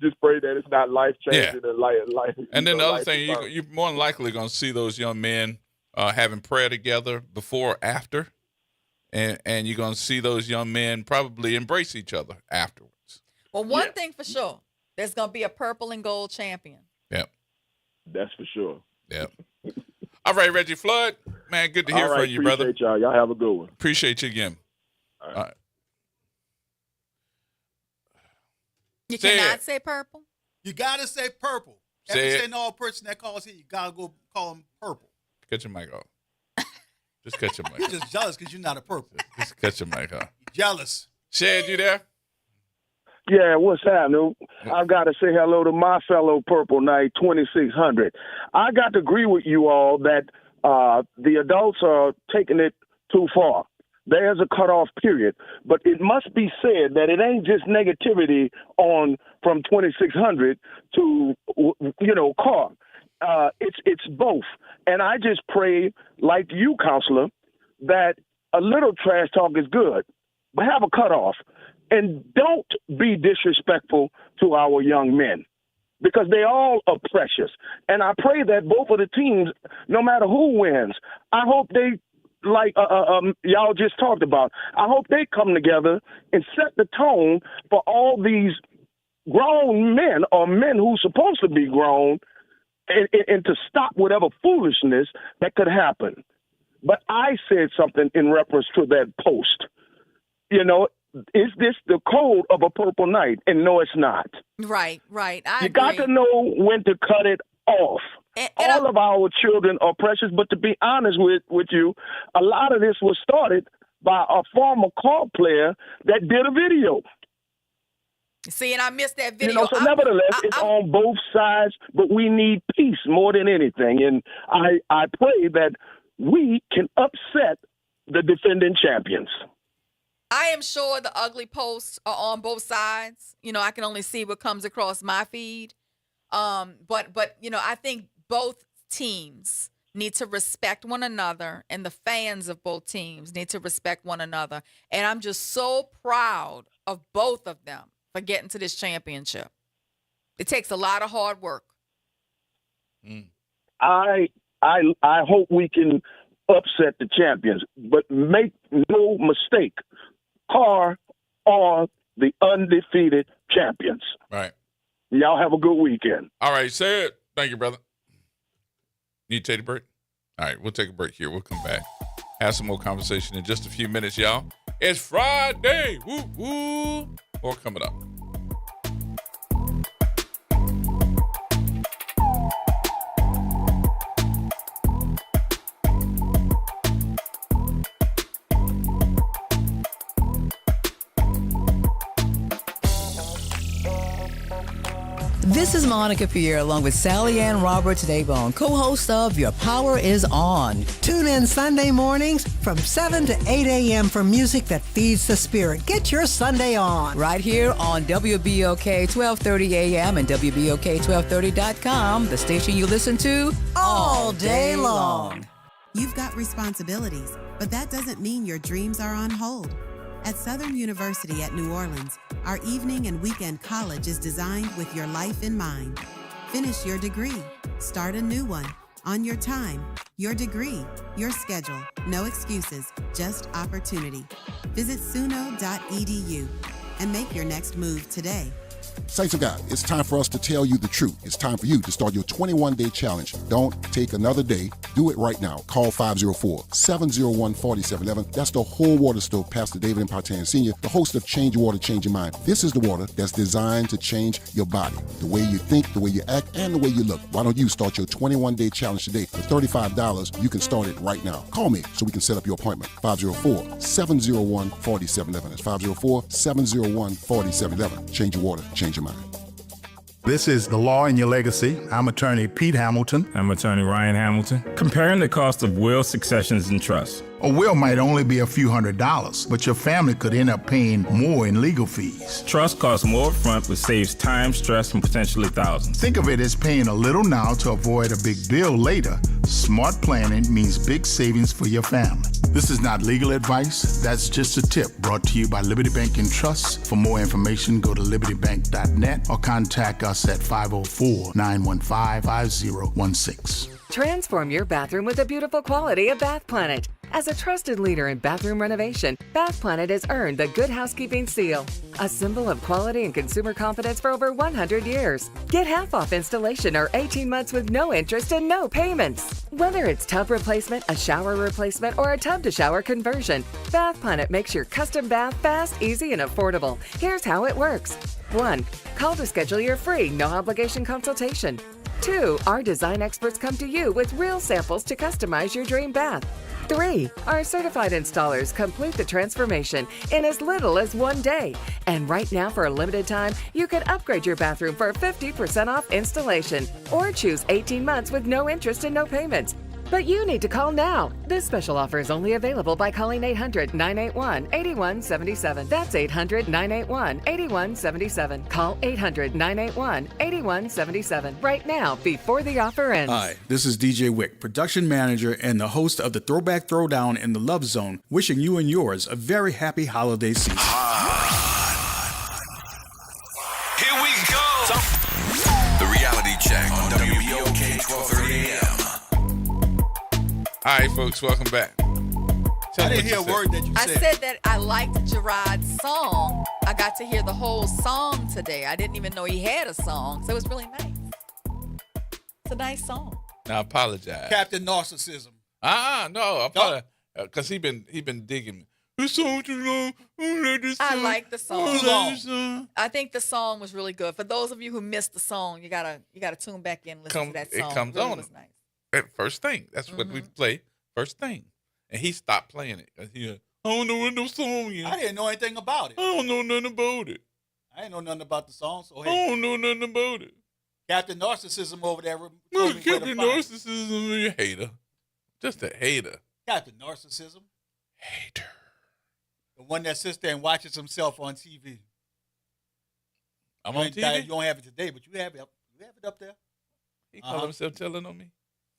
just pray that it's not life changing and life. And then the other thing, you're more than likely gonna see those young men having prayer together before or after, and you're gonna see those young men probably embrace each other afterwards. Well, one thing for sure, there's gonna be a purple and gold champion. Yep, that's for sure. Yep. All right, Reggie Flood, man, good to hear from you, brother. Appreciate y'all. Y'all have a good one. Appreciate you again. All right. You cannot say purple? You got to say purple. Every single person that calls here, you got to go call them purple. Cut your mic off. Just cut your mic You're just jealous because you're not a purple. Just cut your mic off. Jealous. Shed, you there? Yeah, what's happening? I've got to say hello to my fellow Purple Knight 2600. I got to agree with you all that the adults are taking it too far. There's a cutoff period, but it must be said that it ain't just negativity from 2600 to Carr. It's both, and I just pray, like you, counselor, that a little trash talk is good, but have a cutoff, and don't be disrespectful to our young men, because they all are precious. And I pray that both of the teams, no matter who wins, I hope they. Like y'all just talked about, I hope they come together and set the tone for all these grown men or men who's supposed to be grown and to stop whatever foolishness that could happen. But I said something in reference to that post. Is this the code of a Purple Knight? And no, it's not. Right. I agree. Got to know when to cut it off. All of our children are precious, but to be honest with you, a lot of this was started by a former call player that did a video. See, and I missed that video. So nevertheless, it's on both sides, but we need peace more than anything. And I pray that we can upset the defending champions. I am sure the ugly posts are on both sides. I can only see what comes across my feed. But I think both teams need to respect one another, and the fans of both teams need to respect one another. And I'm just so proud of both of them for getting to this championship. It takes a lot of hard work. I hope we can upset the champions, but make no mistake, Carr are the undefeated champions. Right. Y'all have a good weekend. All right, say it. Thank you, brother. Need to take a break? All right, we'll take a break here. We'll come back. Have some more conversation in just a few minutes, y'all. It's Friday. Woo, woo. More coming up. This is Monica Pierre along with Sally Ann Roberts Daybone, co-host of Your Power is On. Tune in Sunday mornings from 7 to 8 a.m. for music that feeds the spirit. Get your Sunday on. Right here on WBOK 1230 a.m. and WBOK1230.com, the station you listen to all day long. You've got responsibilities, but that doesn't mean your dreams are on hold. At Southern University at New Orleans, our evening and weekend college is designed with your life in mind. Finish your degree. Start a new one. On your time, your degree, your schedule. No excuses, just opportunity. Visit suno.edu and make your next move today. Saints of God, it's time for us to tell you the truth. It's time for you to start your 21-day challenge. Don't take another day. Do it right now. Call 504-701-4711. That's the Whole Water Stove, Pastor David Impartian Sr., the host of Change Your Water, Change Your Mind. This is the water that's designed to change your body, the way you think, the way you act, and the way you look. Why don't you start your 21-day challenge today? For $35, you can start it right now. Call me so we can set up your appointment. 504-701-4711. That's 504-701-4711. Change your water, change your mind. This is The Law and Your Legacy. I'm attorney Pete Hamilton. I'm attorney Ryan Hamilton. Comparing the cost of will, successions, and trusts. A will might only be a few $100s, but your family could end up paying more in legal fees. Trust costs more upfront, but saves time, stress, and potentially thousands. Think of it as paying a little now to avoid a big bill later. Smart planning means big savings for your family. This is not legal advice. That's just a tip brought to you by Liberty Bank and Trust. For more information, go to libertybank.net or contact us at 504-915-5016. Transform your bathroom with the beautiful quality of Bath Planet. As a trusted leader in bathroom renovation, Bath Planet has earned the Good Housekeeping seal, a symbol of quality and consumer confidence for over 100 years. Get half off installation or 18 months with no interest and no payments. Whether it's tub replacement, a shower replacement, or a tub-to-shower conversion, Bath Planet makes your custom bath fast, easy, and affordable. Here's how it works. 1. Call to schedule your free, no-obligation consultation. 2. Our design experts come to you with real samples to customize your dream bath. 3. Our certified installers complete the transformation in as little as 1 day. And right now, for a limited time, you can upgrade your bathroom for 50% off installation or choose 18 months with no interest and no payments. But you need to call now. This special offer is only available by calling 800-981-8177. That's 800-981-8177. Call 800-981-8177 right now before the offer ends. Hi, this is DJ Wick, production manager and the host of the Throwback Throwdown in the Love Zone, wishing you and yours a very happy holiday season. Here we go. The reality check on WBOK 1230 AM. All right, folks, welcome back. I didn't hear a word that you said. I said that I liked Gerod's song. I got to hear the whole song today. I didn't even know he had a song, so it was really nice. It's a nice song. Now, I apologize. Captain Narcissism. No, I apologize. Because he been digging me. This song too long. I like the song. Too long. I think the song was really good. For those of you who missed the song, you gotta tune back in and listen to that song. It comes really on. Was nice. At first thing. That's what we play. First thing. And he stopped playing it. He I don't know what no song is. I didn't know anything about it. I don't know nothing about it. I didn't know nothing about the song, so I hey. don't know nothing about it. Captain Narcissism over there. Captain Narcissism, you hater. Just a hater. Captain Narcissism. Hater. The one that sits there and watches himself on TV. I'm on TV? You don't have it today, but you have it up there. He called himself telling on me.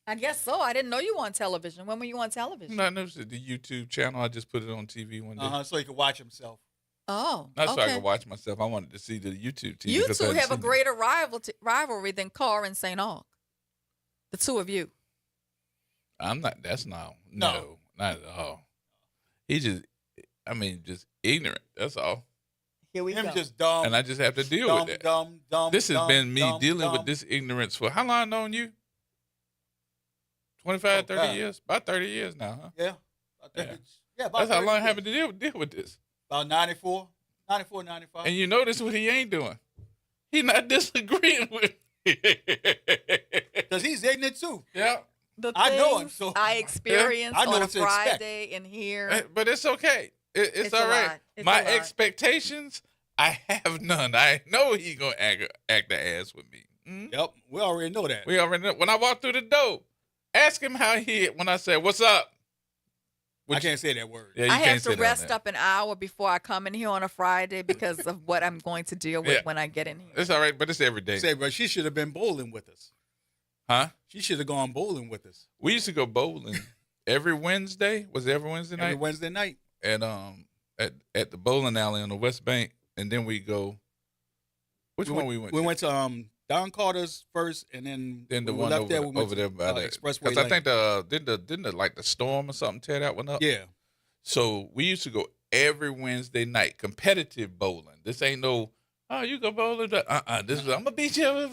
I guess so. I didn't know you were on television. When were you on television? No, I never said the YouTube channel. I just put it on TV one day. So he could watch himself. Oh, Not so I okay. could watch myself. I wanted to see the YouTube TV. You because I two hadn't have a seen it. greater rivalry than Carr and St. Aug. The two of you. I'm not. That's not at all. He just ignorant. That's all. Here we Him go. just dumb. And I just have to deal with that. Dumb. This has been me dumb, dealing dumb. with this ignorance for how long I known you? 25, 30 years? About 30 years now, huh? Yeah. I think about That's how 30 long I years. have to deal with this. About 94, 95. And you notice what he ain't doing. He not disagreeing with me. Because he's ignorant too. Yeah. The I know him. things So I experienced I know on a what to expect. Friday in here. But it's okay. It's all a right. lot. It's My a lot. expectations, I have none. I know he gonna act the ass with me. Yep, we already know that. We already know. When I walk through the door, ask him how when I say, "What's up?" I can't say that word. Yeah, you I can't have say to that rest now. up an hour before I come in here on a Friday because of what I'm going to deal with Yeah. when I get in here. It's all right, but it's every day. Say, but she should have been bowling with us. Huh? She should have gone bowling with us. We used to go bowling every Wednesday. Was it every Wednesday night? Every Wednesday night. And at the bowling alley on the West Bank, and then we go. Which one we went? We went to Don Carter's first, and then the we one left over, there. We went over there by the Expressway. Because I Lane. think didn't the storm or something tear that one up? Yeah. So we used to go every Wednesday night, competitive bowling. This ain't no, you go bowling. This is I'm gonna beat you.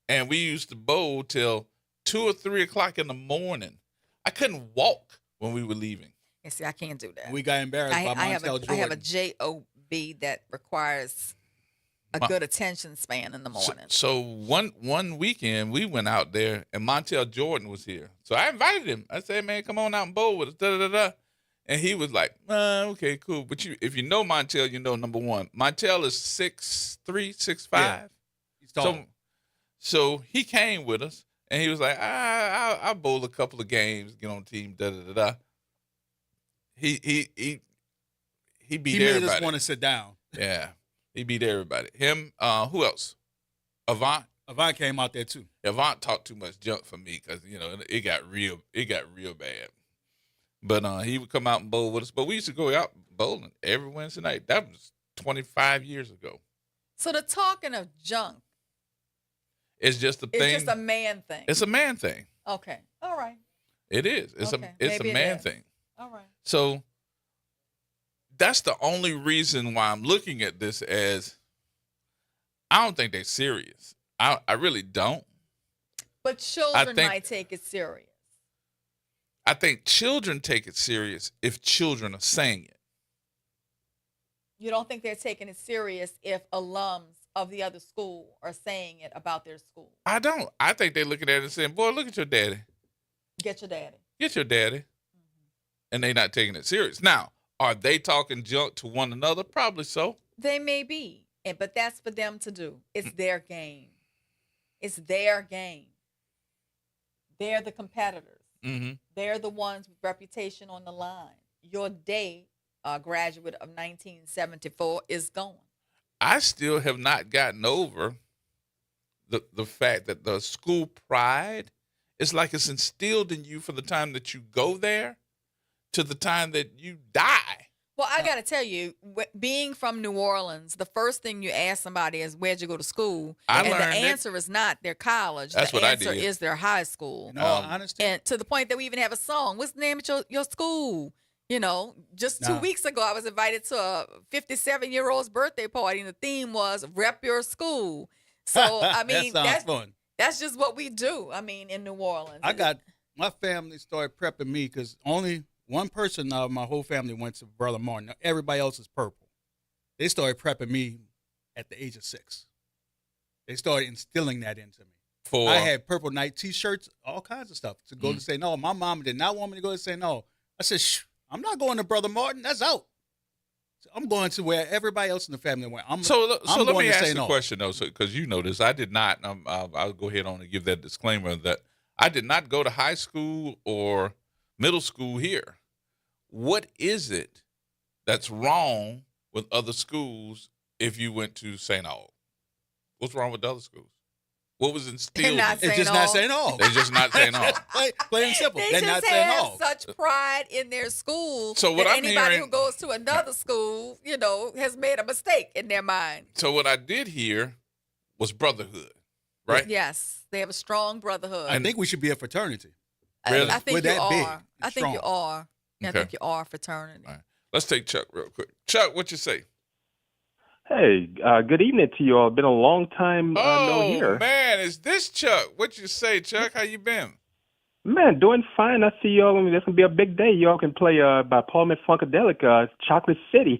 And we used to bowl till 2 or 3 o'clock in the morning. I couldn't walk when we were leaving. And see, I can't do that. We got embarrassed by Montel Jordan. I have a job that requires a good attention span in the morning. So one weekend we went out there and Montel Jordan was here. So I invited him. I said, "Man, come on out and bowl with us." Da, da, da, da. And he was like, "Okay, cool." But if you know Montel, you know number one. Montel is 6'3", 6'5". Yeah. He's tall. So he came with us and he was like, I'll bowl a couple of games, get on team, da da da da. He beat everybody. He made us want to sit down. Yeah. He beat everybody. Him, who else? Avant. Avant came out there too. Avant talked too much junk for me because it got real bad. But he would come out and bowl with us. But we used to go out bowling every Wednesday night. That was 25 years ago. So the talking of junk It's just a is thing. just a man thing. It's a man thing. Okay. All right. It is. It's Okay. a Maybe it man is. thing. All right. So that's the only reason why I'm looking at this as I don't think they're serious. I really don't. But children think- might take it serious. I think children take it serious if children are saying it. You don't think they're taking it serious if alums of the other school are saying it about their school? I don't. I think they're looking at it and saying, "Boy, look at your daddy. Get your daddy. Get your daddy." And they're not taking it serious. Now, are they talking junk to one another? Probably so. They may be, but that's for them to do. It's their game. It's their game. They're the competitors. Mm-hmm. They're the ones with reputation on the line. Your day, graduate of 1974, is gone. I still have not gotten over the fact that the school pride is like it's instilled in you from the time that you go there to the time that you die. Well, I got to tell you, being from New Orleans, the first thing you ask somebody is, where'd you go to school? I And the learned it. answer is not their college. That's the what I answer did. is their high school. In all honesty, And to the point that we even have a song. What's the name of your school? Just 2 weeks ago, I was invited to a 57-year-old's birthday party, and the theme was rep your school. So, I mean, that sounds fun. That's just what we do, in New Orleans. My family started prepping me because only one person of my whole family went to Brother Martin. Everybody else is purple. They started prepping me at the age of 6. They started instilling that into me. I had purple night T-shirts, all kinds of stuff to go to St. Aug. My mom did not want me to go to St. Aug. I said, I'm not going to Brother Martin. That's out. So I'm going to where everybody else in the family went. So let me ask the question, though, because you know this. I did not. I'll go ahead on and give that disclaimer that I did not go to high school or middle school here. What is it that's wrong with other schools if you went to St. Aug? What's wrong with the other schools? What was instilled? It's just not St. Aug. They're just not St. Aug. Plain and simple. They They're just not St. have Aug. such pride in their school So what that I'm anybody hearing- who goes to another school, has made a mistake in their mind. So what I did hear was brotherhood, right? Yes, they have a strong brotherhood. I think we should be a fraternity. Really? I think We're you that big are. and I think you strong. are. I Okay. think you are a fraternity. All right. Let's take Chuck real quick. Chuck, what you say? Hey, good evening to you all. Been a long time no here. Man, is this Chuck? What you say, Chuck? How you been? Man, doing fine. I see y'all. I mean, this gonna be a big day. Y'all can play by Parliament Funkadelic, Chocolate City,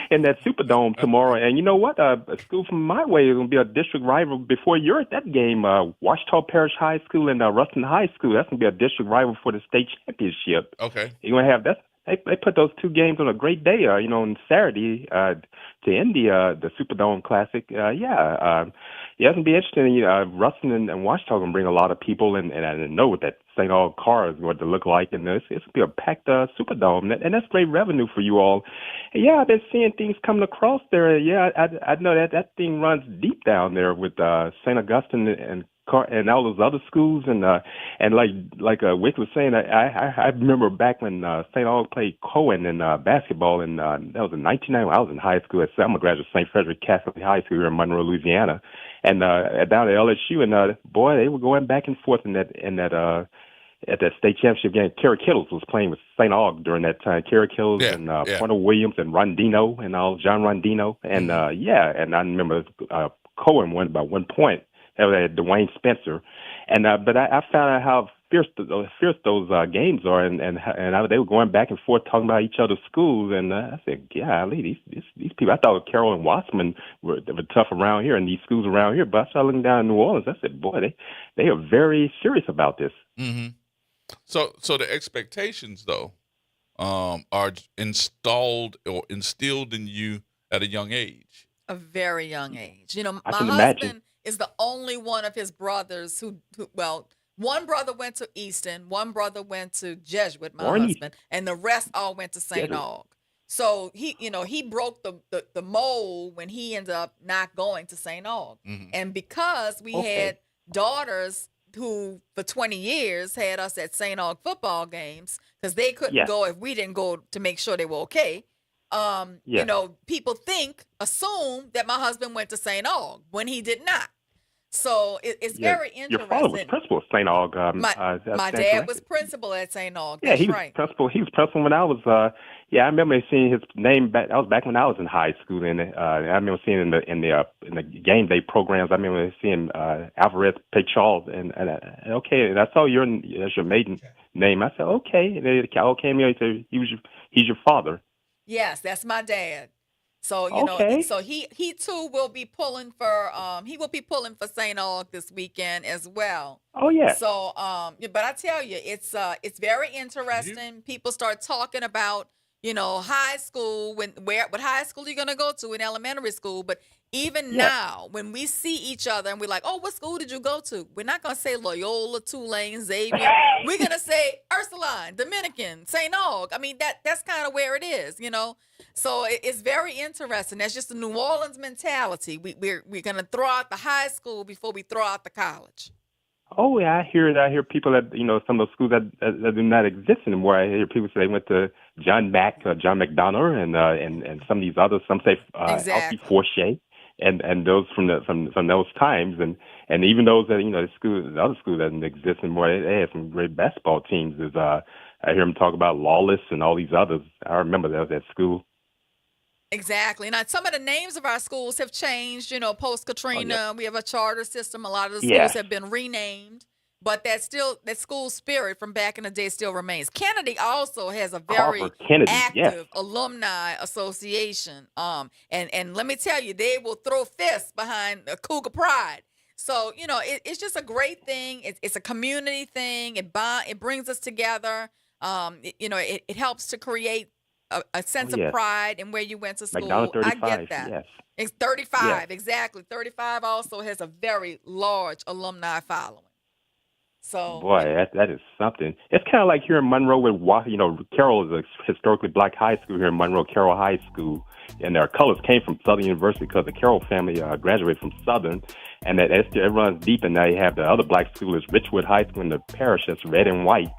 in that Superdome tomorrow. And you know what? A school from my way is gonna be a district rival before you're at that game. Washita Parish High School and Ruston High School. That's gonna be a district rival for the state championship. Okay. You're gonna have that. They put those two games on a great day. On Saturday to end the Superdome Classic. It's gonna be interesting. Ruston and Washita are gonna bring a lot of people, and I know what that St. Aug car is going to look like, and it's gonna be a packed Superdome, and that's great revenue for you all. And yeah, I've been seeing things coming across there. Yeah, I know that thing runs deep down there with St. Augustine and all those other schools, and like Wick was saying, I remember back when St. Aug played Cohen in basketball, and that was in 1990. I was in high school. I'm a graduate of St. Frederick Catholic High School here in Monroe, Louisiana, and down at LSU, and boy, they were going back and forth in that at that state championship game. Kerry Kittles was playing with St. Aug during that time. Kerry Kittles and Pointer Williams and Rondino and John Rondino, and and I remember Cohen won by 1 point. That was Dwayne Spencer, and but I found out how fierce those games are, and they were going back and forth talking about each other's schools, and I said, golly, these people. I thought Carroll and Wattsman were tough around here, and these schools around here, but I started looking down in New Orleans. I said, boy, they are very serious about this. Mm-hmm. So the expectations though are instilled in you at a young age. A very young age. My can husband imagine. is the only one of his brothers who one brother went to Easton, one brother went to Jesuit, my Warren husband, and the rest all went to St. Jesuit. Aug. So he broke the mold when he ended up not going to St. Aug. Mhm. And because we had daughters who for 20 years had us at St. Aug football games because they couldn't go if we didn't go to make sure they were okay. People assume that my husband went to St. Aug when he did not. So it's very interesting. Your father was principal at St. Aug. My dad was principal at St. Aug. Yeah, That's he was right. principal. He was principal when I was. I remember seeing his name back. That was back when I was in high school, and I remember seeing in the game day programs. I remember seeing Alvarez P. Charles, and I saw that's your maiden name. I said okay. And they all came here and said he's your father. Yes, that's my dad. So so he too will be pulling for St. Aug this weekend as well. Oh yeah. So but I tell you, it's very interesting. People start talking about high school what high school are you gonna go to in elementary school, but even now when we see each other and we're like, oh, what school did you go to? We're not gonna say Loyola, Tulane, Xavier. We're gonna say Ursuline, Dominican, St. Aug. I mean that's kind of where it is, So it's very interesting. That's just the New Orleans mentality. We're gonna throw out the high school before we throw out the college. Oh yeah, I hear it. I hear people that some of those schools that do not exist anymore. I hear people say they went to John McDonough, and some of these others. Some say Alfie Fortier, and those from those times, and even those that the other school that doesn't exist anymore. They had some great basketball teams. I hear them talk about Lawless and all these others. I remember that school. Exactly. Now, some of the names of our schools have changed, post-Katrina. We have a charter system. A lot of the schools have been renamed. but that school spirit from back in the day still remains. Kennedy also has a very Harvard, Kennedy, active alumni association. And let me tell you, they will throw fists behind Cougar Pride. So, it's just a great thing. It's a community thing. It brings us together. It helps to create a sense of pride in where you went to school. McDonald 35, I get that. yes. It's 35, yes. exactly. 35 also has a very large alumni following. So, boy, that is something. It's kind of like here in Monroe with, Carroll is a historically black high school here in Monroe, Carroll High School. And their colors came from Southern University because the Carroll family graduated from Southern. And it runs deep. And now you have the other black school is Richwood High School in the parish that's red and white.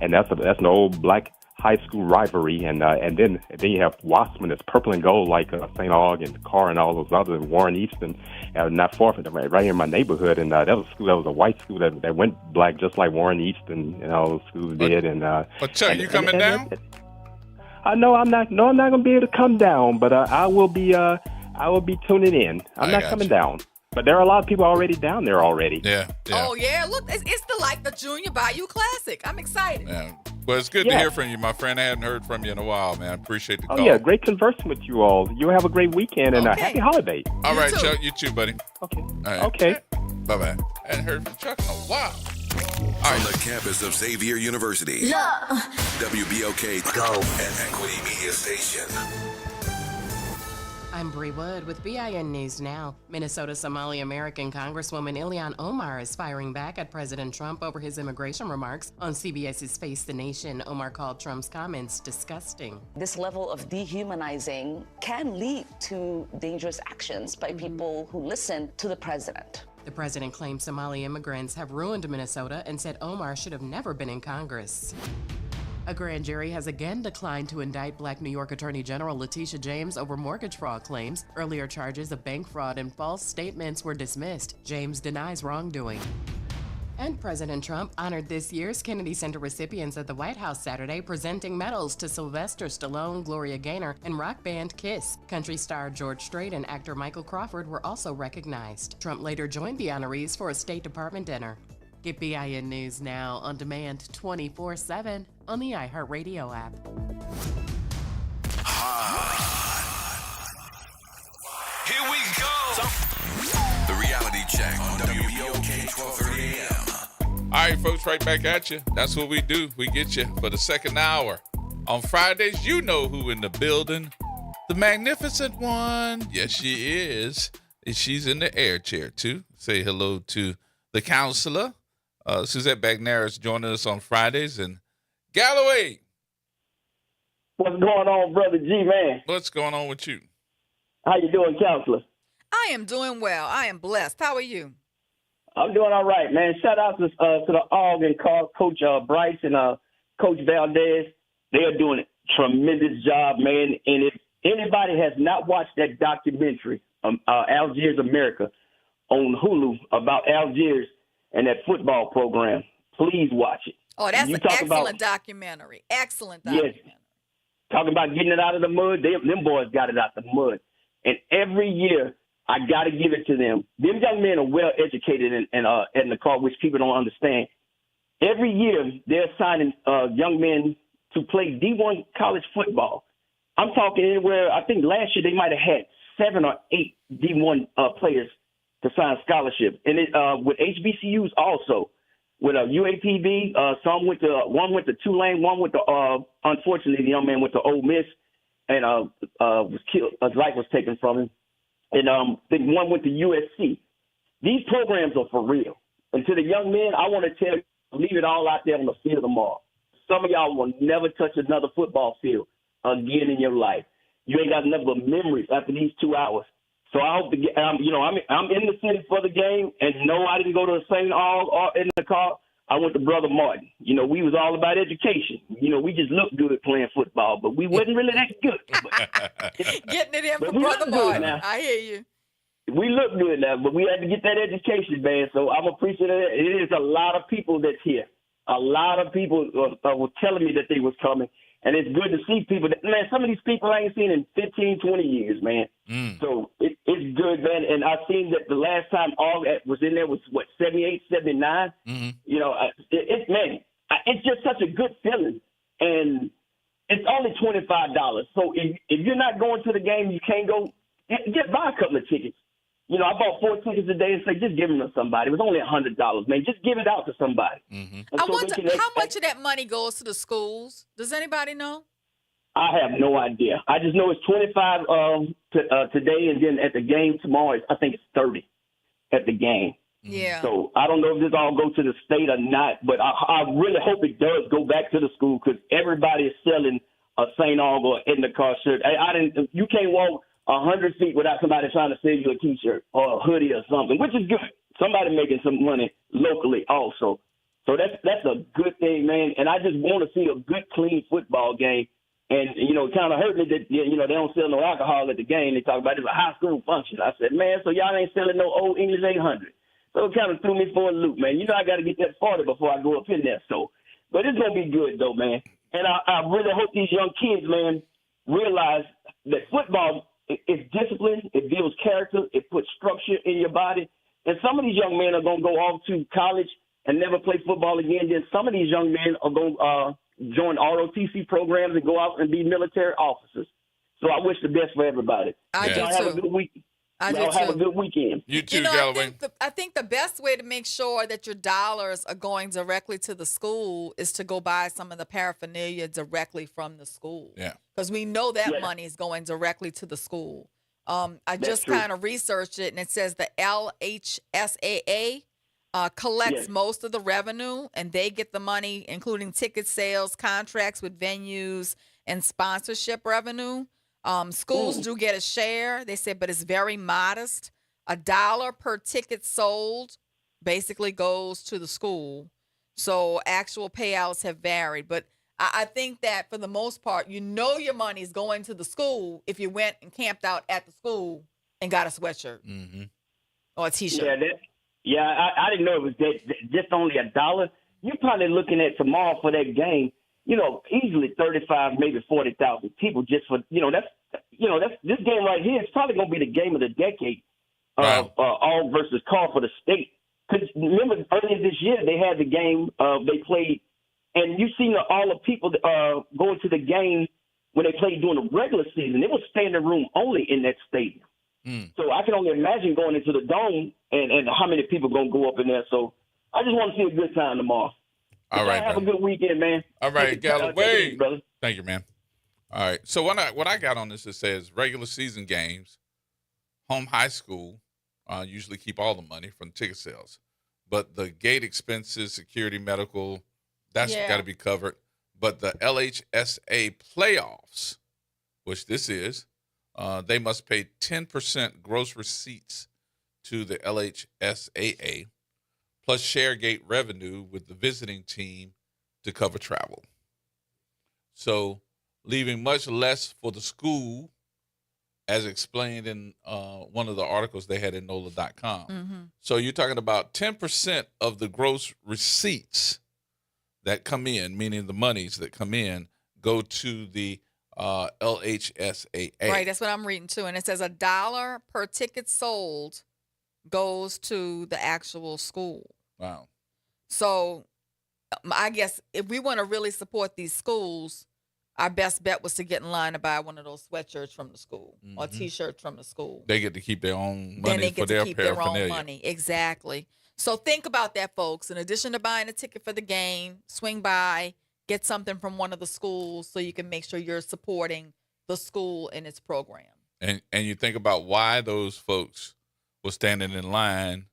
And that's an old black high school rivalry. And then you have Wasserman that's purple and gold like St. Aug and Carr and all those others, Warren Easton, not far from them, right here in my neighborhood. And that was a school that was a white school that went black just like Warren Easton and all those schools did. And but Chuck, you coming down? No, I'm not. No, I'm not going to be able to come down, but I will be tuning in. I'm not coming down. But there are a lot of people already down there already. Yeah. Oh yeah, look, it's the Junior Bayou Classic. I'm excited. Yeah. Well, it's good to hear from you, my friend. I hadn't heard from you in a while, man. I appreciate the call. Oh yeah, great conversing with you all. You have a great weekend and a happy holiday. All right, Chuck. You too, buddy. Okay. All right. Okay. Bye-bye. I hadn't heard from Chuck in a while. From the campus of Xavier University, WBOK Go and Equity Media Station. I'm Bree Wood with BIN News Now. Minnesota Somali American Congresswoman Ilhan Omar is firing back at President Trump over his immigration remarks on CBS's Face the Nation. Omar called Trump's comments disgusting. This level of dehumanizing can lead to dangerous actions by people who listen to the president. The president claimed Somali immigrants have ruined Minnesota and said Omar should have never been in Congress. A grand jury has again declined to indict Black New York Attorney General Letitia James over mortgage fraud claims. Earlier charges of bank fraud and false statements were dismissed. James denies wrongdoing. And President Trump honored this year's Kennedy Center recipients at the White House Saturday, presenting medals to Sylvester Stallone, Gloria Gaynor, and rock band Kiss. Country star George Strait and actor Michael Crawford were also recognized. Trump later joined the honorees for a State Department dinner. Get BIN News Now on demand 24/7 on the iHeartRadio app. Here we go. The Reality Check on WBOK 1230 AM. All right, folks, right back at you. That's what we do. We get you for the second hour. On Fridays, you know who in the building. The magnificent one. Yes, she is. She's in the air chair, too. Say hello to the counselor. Suzette Bagnair is joining us on Fridays. And Galloway. What's going on, Brother G, man? What's going on with you? How you doing, counselor? I am doing well. I am blessed. How are you? I'm doing all right, man. Shout out to the AUG and Coach Bryce and Coach Valdez. They are doing a tremendous job, man. And if anybody has not watched that documentary, Algiers America, on Hulu about Algiers and that football program, please watch it. Oh, that's an excellent documentary. Excellent documentary. Yes. Talking about getting it out of the mud, them boys got it out the mud. And every year, I got to give it to them. Them young men are well educated in the car, which people don't understand. Every year, they're signing young men to play D1 college football. I'm talking anywhere, I think last year they might have had 7 or 8 D1 players to sign scholarship. And with HBCUs also, with UAPB, one went to Tulane, one went to, unfortunately, the young man went to Ole Miss and was killed, his life was taken from him. And I think one went to USC. These programs are for real. And to the young men, I want to tell you, leave it all out there on the field tomorrow. Some of y'all will never touch another football field again in your life. You ain't got enough of memories after these 2 hours. So I hope I'm in the city for the game, and no, I didn't go to St. Aug or in the car. I went to Brother Martin. We was all about education. We just looked good playing football, but we wasn't really that good. Getting it in for Brother Martin. I hear you. We look good now, but we had to get that education, man. So I'm appreciative of that. It is a lot of people that's here. A lot of people were telling me that they was coming, And it's good to see people. Man, some of these people I ain't seen in 15, 20 years, man. So it's good, man. And I've seen that the last time all that was in there was, 78, 79? You know, it's just such a good feeling. And it's only $25. So if you're not going to the game, you can't go, buy a couple of tickets. You know, I bought 4 tickets a day and say, just give them to somebody. It was only $100, man. Just give it out to somebody. I wonder how much of that money goes to the schools. Does anybody know? I have no idea. I just know it's 25 today, and then at the game tomorrow, I think it's 30 at the game. Yeah. So I don't know if this all goes to the state or not, but I really hope it does go back to the school because everybody is selling a St. Aug or Car shirt. You can't walk 100 feet without somebody trying to sell you a T-shirt or a hoodie or something, which is good. Somebody making some money locally also. So that's a good thing, man. And I just want to see a good, clean football game. And, you know, it kind of hurt me that, you know, they don't sell no alcohol at the game. They talk about it's a high school function. I said, man, so y'all ain't selling no old English 800. So it kind of threw me for a loop, man. You know, I got to get that 40 before I go up in there. So, but it's going to be good, though, man. And I really hope these young kids, man, realize that football is discipline. It builds character. It puts structure in your body. And some of these young men are going to go off to college and never play football again. Then some of these young men are going to join ROTC programs and go out and be military officers. So I wish the best for everybody. I do Y'all have too. a good week. I do Y'all have a too. good weekend. You too, Galloway. I think the best way to make sure that your dollars are going directly to the school is to go buy some of the paraphernalia directly from the school. Yeah. Because we know that money is going directly to the school. I just kind of researched it, and it says the LHSAA collects most of the revenue, and they get the money, including ticket sales, contracts with venues, and sponsorship revenue. Schools do get a share, they said, but it's very modest. $1 per ticket sold basically goes to the school. So actual payouts have varied. But I think that for the most part, you know your money is going to the school if you went and camped out at the school and got a sweatshirt or a T-shirt. I didn't know it was just only $1. You're probably looking at tomorrow for that game, you know, easily 35, maybe 40,000 people just for, that's this game right here is probably going to be the game of the decade. All versus call for the state. Because remember, earlier this year, they had the game they played, and you seen all the people going to the game when they played during the regular season. It was standing room only in that stadium. So I can only imagine going into the dome and how many people going to go up in there. So I just want to see a good time tomorrow. All right, have a good weekend, man. All right, Galloway. Brother. Thank you, man. All right. So what I got on this, it says regular season games, home high school usually keep all the money from ticket sales. But the gate expenses, security, medical, that's got to be covered. But the LHSA playoffs, which this is, they must pay 10% gross receipts to the LHSAA, plus share gate revenue with the visiting team to cover travel. So leaving much less for the school, as explained in one of the articles they had in NOLA.com. So you're talking about 10% of the gross receipts that come in, meaning the monies that come in, go to the LHSAA. Right, that's what I'm reading too. And it says $1 per ticket sold goes to the actual school. Wow. So I guess if we want to really support these schools, our best bet was to get in line to buy one of those sweatshirts from the school or T-shirts from the school. They get to keep their own money then they for get their to keep their paraphernalia. own money. Exactly. So think about that, folks. In addition to buying a ticket for the game, swing by, get something from one of the schools so you can make sure you're supporting the school and its program. And you think about why those folks were standing in line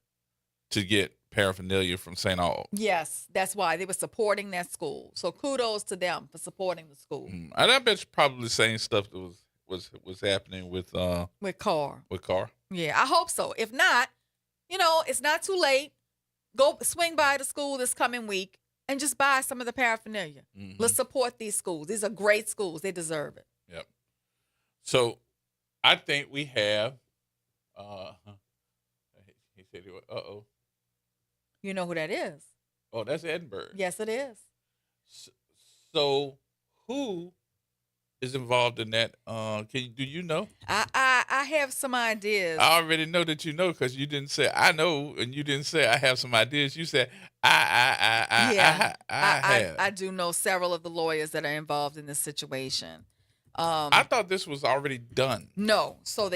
to get paraphernalia from St. Aug. Yes, that's why they were supporting that school. So kudos to them for supporting the school. And I bet you probably the same stuff that was happening with Carr. With Carr. Yeah, I hope so. If not, it's not too late. Go swing by the school this coming week and just buy some of the paraphernalia. Let's support these schools. These are great schools. They deserve it. Yep. So I think we have he said, uh-oh. You know who that is? Oh, that's Edinburgh. Yes, it is. So who is involved in that. Do you know? I have some ideas. I already know that you know because you didn't say I know, and you didn't say I have some ideas. You said I have. I do know several of the lawyers that are involved in this situation. I thought this was already done. No, so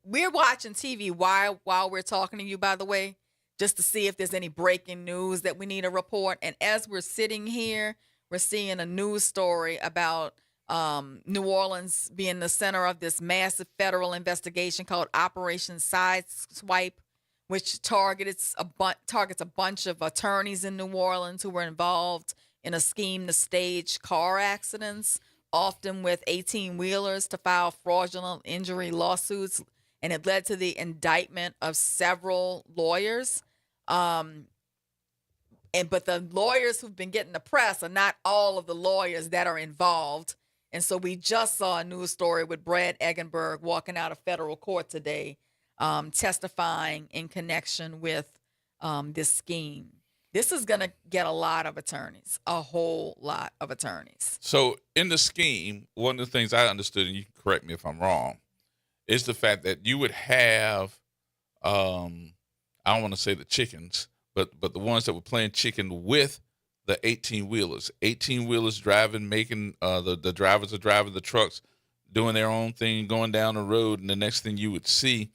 we're watching TV while we're talking to you. By the way, just to see if there's any breaking news that we need to report. And as we're sitting here, we're seeing a news story about New Orleans being the center of this massive federal investigation called Operation Sideswipe, which targets a bunch of attorneys in New Orleans who were involved in a scheme to stage car accidents, often with 18-wheelers, to file fraudulent injury lawsuits, and it led to the indictment of several lawyers. But the lawyers who've been getting the press are not all of the lawyers that are involved. And so we just saw a news story with Brad Eggenberg walking out of federal court today, testifying in connection with this scheme. This is going to get a lot of attorneys, a whole lot of attorneys. So in the scheme, one of the things I understood, and you can correct me if I'm wrong, is the fact that you would have, I don't want to say the chickens, but the ones that were playing chicken with the 18-wheelers. 18-wheelers driving, making the drivers are driving the trucks, doing their own thing, going down the road, and the next thing you would see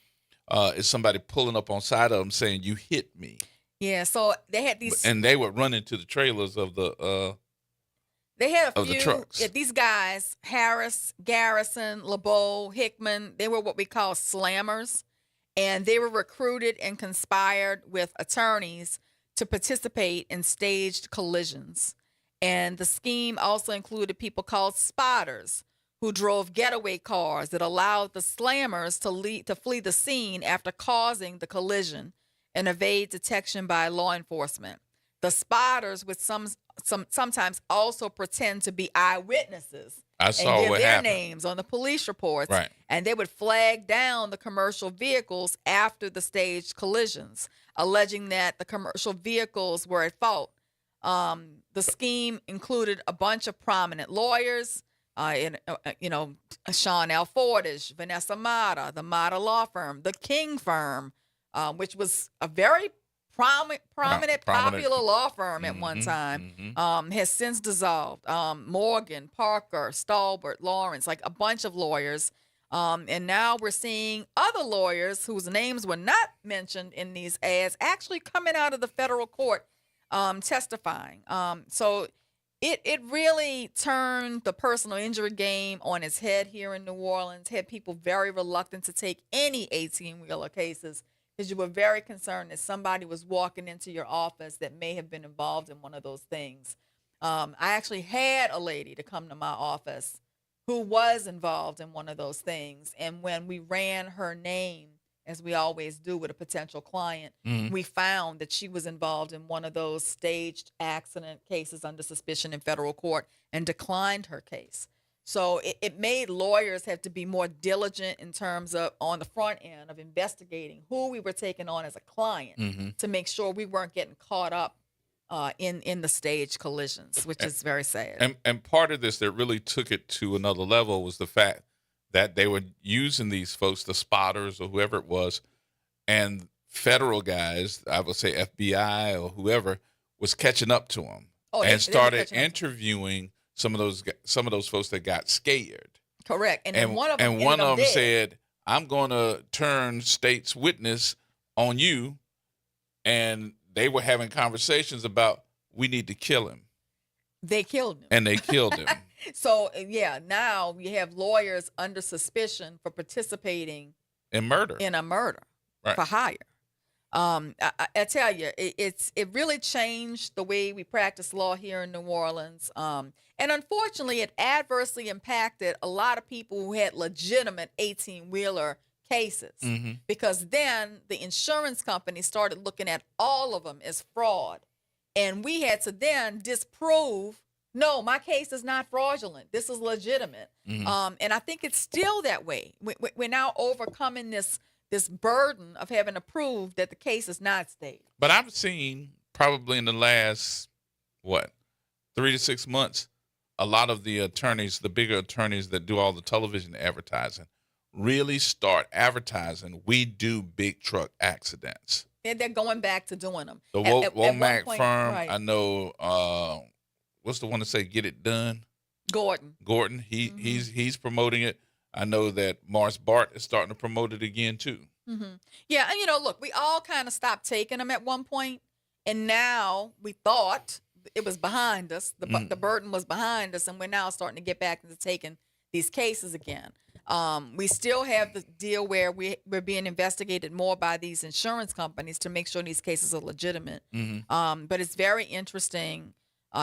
is somebody pulling up on side of them saying, "You hit me." Yeah, so they had these, and they would run into the trailers of the. They had a of few. The trucks. Yeah, these guys, Harris, Garrison, LeBeau, Hickman, they were what we call slammers, and they were recruited and conspired with attorneys to participate in staged collisions. And the scheme also included people called spotters, who drove getaway cars that allowed the slammers to flee the scene after causing the collision and evade detection by law enforcement. The spotters would sometimes also pretend to be eyewitnesses and give their names on the police reports. Right. And they would flag down the commercial vehicles after the staged collisions, alleging that the commercial vehicles were at fault. The scheme included a bunch of prominent lawyers, Sean L. Fordish, Vanessa Mata, the Mata Law Firm, the King Firm, which was a very prominent, popular law firm at one time, has since dissolved. Morgan, Parker, Stalbert, Lawrence, like a bunch of lawyers. And now we're seeing other lawyers whose names were not mentioned in these ads actually coming out of the federal court testifying. So it really turned the personal injury game on its head here in New Orleans, had people very reluctant to take any 18-wheeler cases because you were very concerned that somebody was walking into your office that may have been involved in one of those things. I actually had a lady to come to my office who was involved in one of those things. And when we ran her name, as we always do with a potential client, we found that she was involved in one of those staged accident cases under suspicion in federal court and declined her case. So it made lawyers have to be more diligent in terms of on the front end of investigating who we were taking on as a client to make sure we weren't getting caught up in the stage collisions, which is very sad. And part of this that really took it to another level was the fact that they were using these folks, the spotters or whoever it was, and federal guys, I would say FBI or whoever, was catching up to them and started interviewing some of those folks that got scared. Correct. And one of them said, "I'm going to turn state's witness on you," and they were having conversations about, we need to kill him. They killed him. And they killed him. So, yeah, now you have lawyers under suspicion for participating in murder. In a murder for hire. I tell you, it really changed the way we practice law here in New Orleans. And unfortunately, it adversely impacted a lot of people who had legitimate 18-wheeler cases because then the insurance company started looking at all of them as fraud. And we had to then disprove, no, my case is not fraudulent. This is legitimate. And I think it's still that way. We're now overcoming this burden of having to prove that the case is not staged. But I've seen probably in the last, 3 to 6 months, a lot of the attorneys, the bigger attorneys that do all the television advertising, really start advertising, we do big truck accidents. They're going back to doing them. The At one Womack point, firm, right. I know, what's the one that say get it done? Gordon. He's promoting it. I know that Morris Bart is starting to promote it again too. Mm-hmm. Yeah, and look, we all kind of stopped taking them at one point, and now we thought it was behind us. The burden was behind us, and we're now starting to get back into taking these cases again. We still have the deal where we're being investigated more by these insurance companies to make sure these cases are legitimate. Mm-hmm. But it's very interesting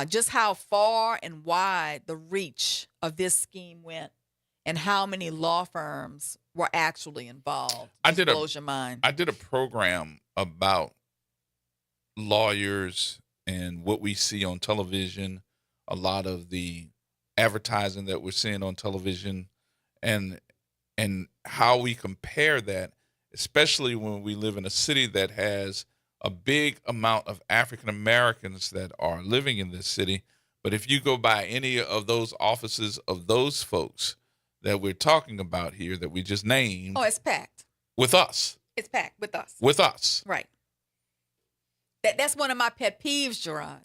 just how far and wide the reach of this scheme went, and how many law firms were actually involved. It blows your mind. I did a program about lawyers and what we see on television, a lot of the advertising that we're seeing on television, and how we compare that, especially when we live in a city that has a big amount of African Americans that are living in this city. But if you go by any of those offices of those folks that we're talking about here that we just named, it's packed with us. It's packed with us. With us. Right. That's one of my pet peeves, Gerard.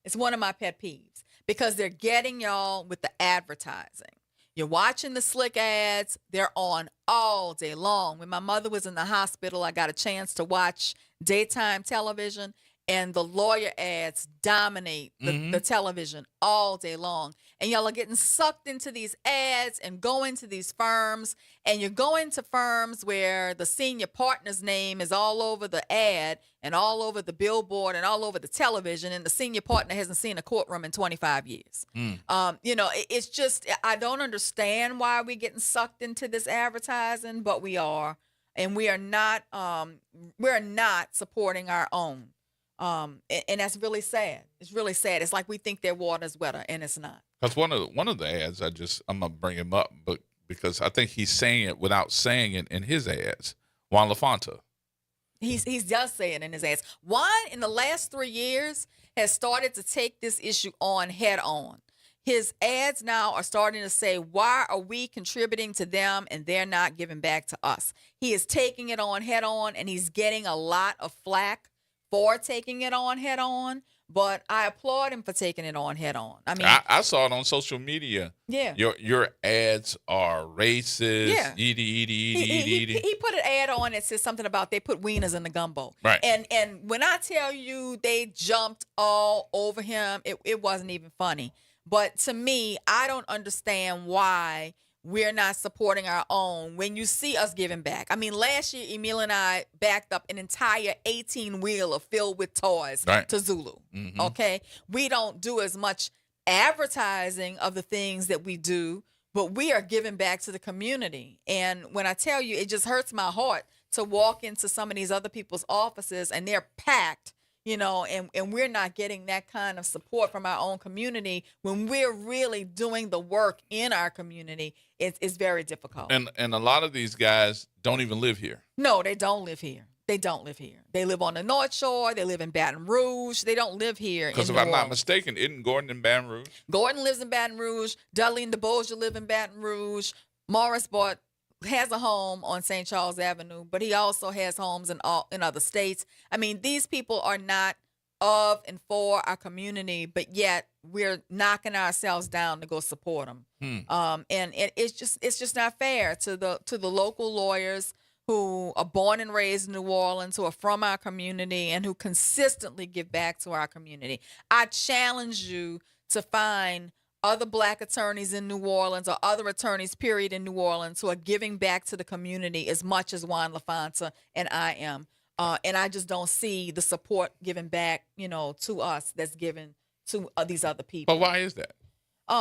It's one of my pet peeves because they're getting y'all with the advertising. You're watching the slick ads. They're on all day long. When my mother was in the hospital, I got a chance to watch daytime television, and the lawyer ads dominate the television all day long. And y'all are getting sucked into these ads and going to these firms, and you're going to firms where the senior partner's name is all over the ad and all over the billboard and all over the television, and the senior partner hasn't seen a courtroom in 25 years. It's just, I don't understand why we're getting sucked into this advertising, but we are, and we're not supporting our own. And that's really sad. It's really sad. It's like we think their water's wetter, and it's not. Because one of the ads, I'm gonna bring him up, but because I think he's saying it without saying it in his ads. Juan LaFonta. He does say it in his ads. Juan, in the last 3 years, has started to take this issue on head on. His ads now are starting to say, why are we contributing to them and they're not giving back to us? He is taking it on head on, and he's getting a lot of flack for taking it on head on, but I applaud him for taking it on head on. I mean, I saw it on social media. Yeah. Your ads are racist. Yeah. Edie. He put an ad on that says something about they put wieners in the gumbo. Right. And when I tell you they jumped all over him, it wasn't even funny. But to me, I don't understand why we're not supporting our own when you see us giving back. I mean, last year, Emil and I backed up an entire 18-wheeler filled with toys to Zulu, okay? We don't do as much advertising of the things that we do, but we are giving back to the community. And when I tell you, it just hurts my heart to walk into some of these other people's offices, and they're packed, and we're not getting that kind of support from our own community when we're really doing the work in our community. It's very difficult. And a lot of these guys don't even live here. No, they don't live here. They don't live here. They live on the North Shore. They live in Baton Rouge. They don't live here. Because if I'm not mistaken, isn't Gordon in Baton Rouge? Gordon lives in Baton Rouge. Dudley and DeBoja live in Baton Rouge. Morris has a home on St. Charles Avenue, but he also has homes in other states. I mean, these people are not of and for our community, but yet we're knocking ourselves down to go support them. And it's just not fair to the local lawyers who are born and raised in New Orleans, who are from our community, and who consistently give back to our community. I challenge you to find other Black attorneys in New Orleans, or other attorneys, period, in New Orleans, who are giving back to the community as much as Juan LaFonta and I am. And I just don't see the support given back, to us that's given to these other people. But why is that?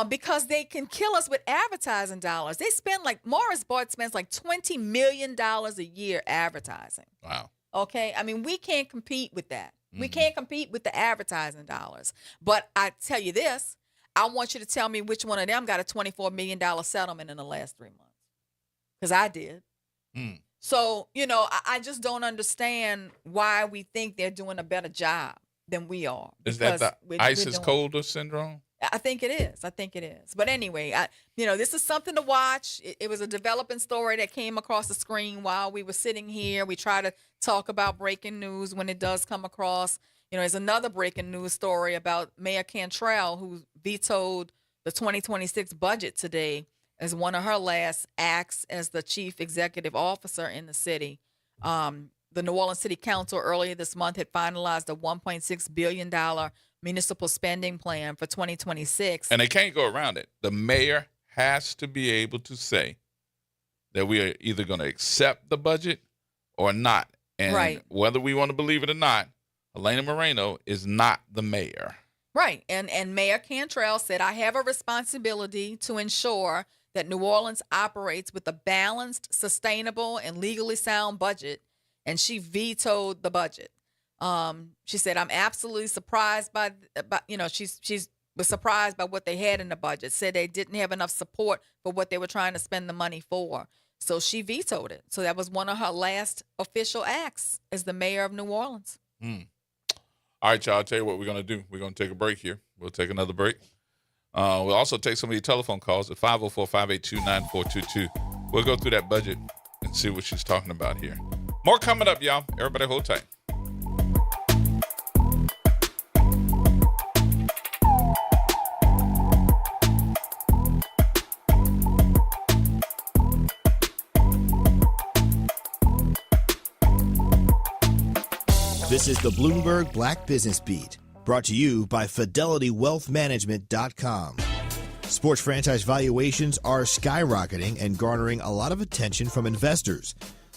Because they can kill us with advertising dollars. They spend Morris Bart spends like $20 million a year advertising. Wow. Okay. I mean, we can't compete with that. We can't compete with the advertising dollars. But I tell you this, I want you to tell me which one of them got a $24 million settlement in the last 3 months. Because I did. So, I just don't understand why we think they're doing a better job than we are. Is that the ISIS Colder syndrome? I think it is. I think it is. But anyway, this is something to watch. It was a developing story that came across the screen while we were sitting here. We try to talk about breaking news when it does come across. There's another breaking news story about Mayor Cantrell, who vetoed the 2026 budget today as one of her last acts as the chief executive officer in the city. The New Orleans City Council earlier this month had finalized a $1.6 billion municipal spending plan for 2026. And they can't go around it. The mayor has to be able to say that we are either going to accept the budget or not. And whether we want to believe it or not, Helena Moreno is not the mayor. Right. And Mayor Cantrell said, I have a responsibility to ensure that New Orleans operates with a balanced, sustainable, and legally sound budget. And she vetoed the budget. She said, I'm absolutely surprised by she's was surprised by what they had in the budget, said they didn't have enough support for what they were trying to spend the money for. So she vetoed it. So that was one of her last official acts as the mayor of New Orleans. All right, y'all, I'll tell you what we're going to do. We're going to take a break here. We'll take another break. We'll also take some of your telephone calls at 504-582-9422. We'll go through that budget and see what she's talking about here. More coming up, y'all. Everybody hold tight. This is the Bloomberg Black Business Beat, brought to you by FidelityWealthManagement.com. Sports franchise valuations are skyrocketing and garnering a lot of attention from investors.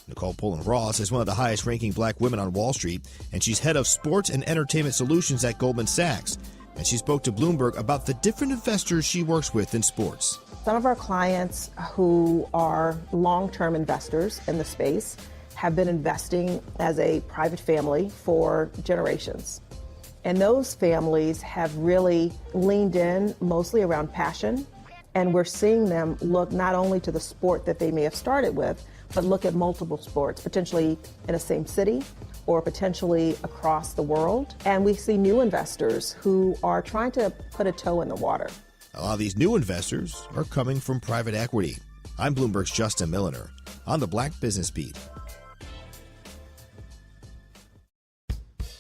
Nicole Pullen-Ross is one of the highest-ranking black women on Wall Street, and she's head of sports and entertainment solutions at Goldman Sachs. And she spoke to Bloomberg about the different investors she works with in sports. Some of our clients who are long-term investors in the space have been investing as a private family for generations. And those families have really leaned in mostly around passion. And we're seeing them look not only to the sport that they may have started with, but look at multiple sports, potentially in a same city or potentially across the world. And we see new investors who are trying to put a toe in the water. A lot of these new investors are coming from private equity. I'm Bloomberg's Justin Milliner on the Black Business Beat.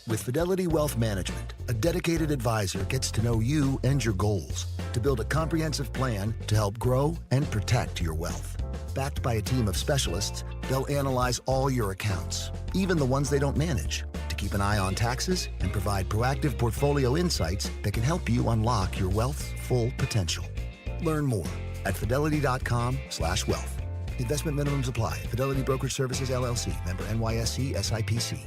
With Fidelity Wealth Management, a dedicated advisor gets to know you and your goals to build a comprehensive plan to help grow and protect your wealth. Backed by a team of specialists, they'll analyze all your accounts, even the ones they don't manage, to keep an eye on taxes and provide proactive portfolio insights that can help you unlock your wealth's full potential. Learn more at fidelity.com/wealth. Investment minimums apply. Fidelity Brokerage Services, LLC. Member NYSE SIPC.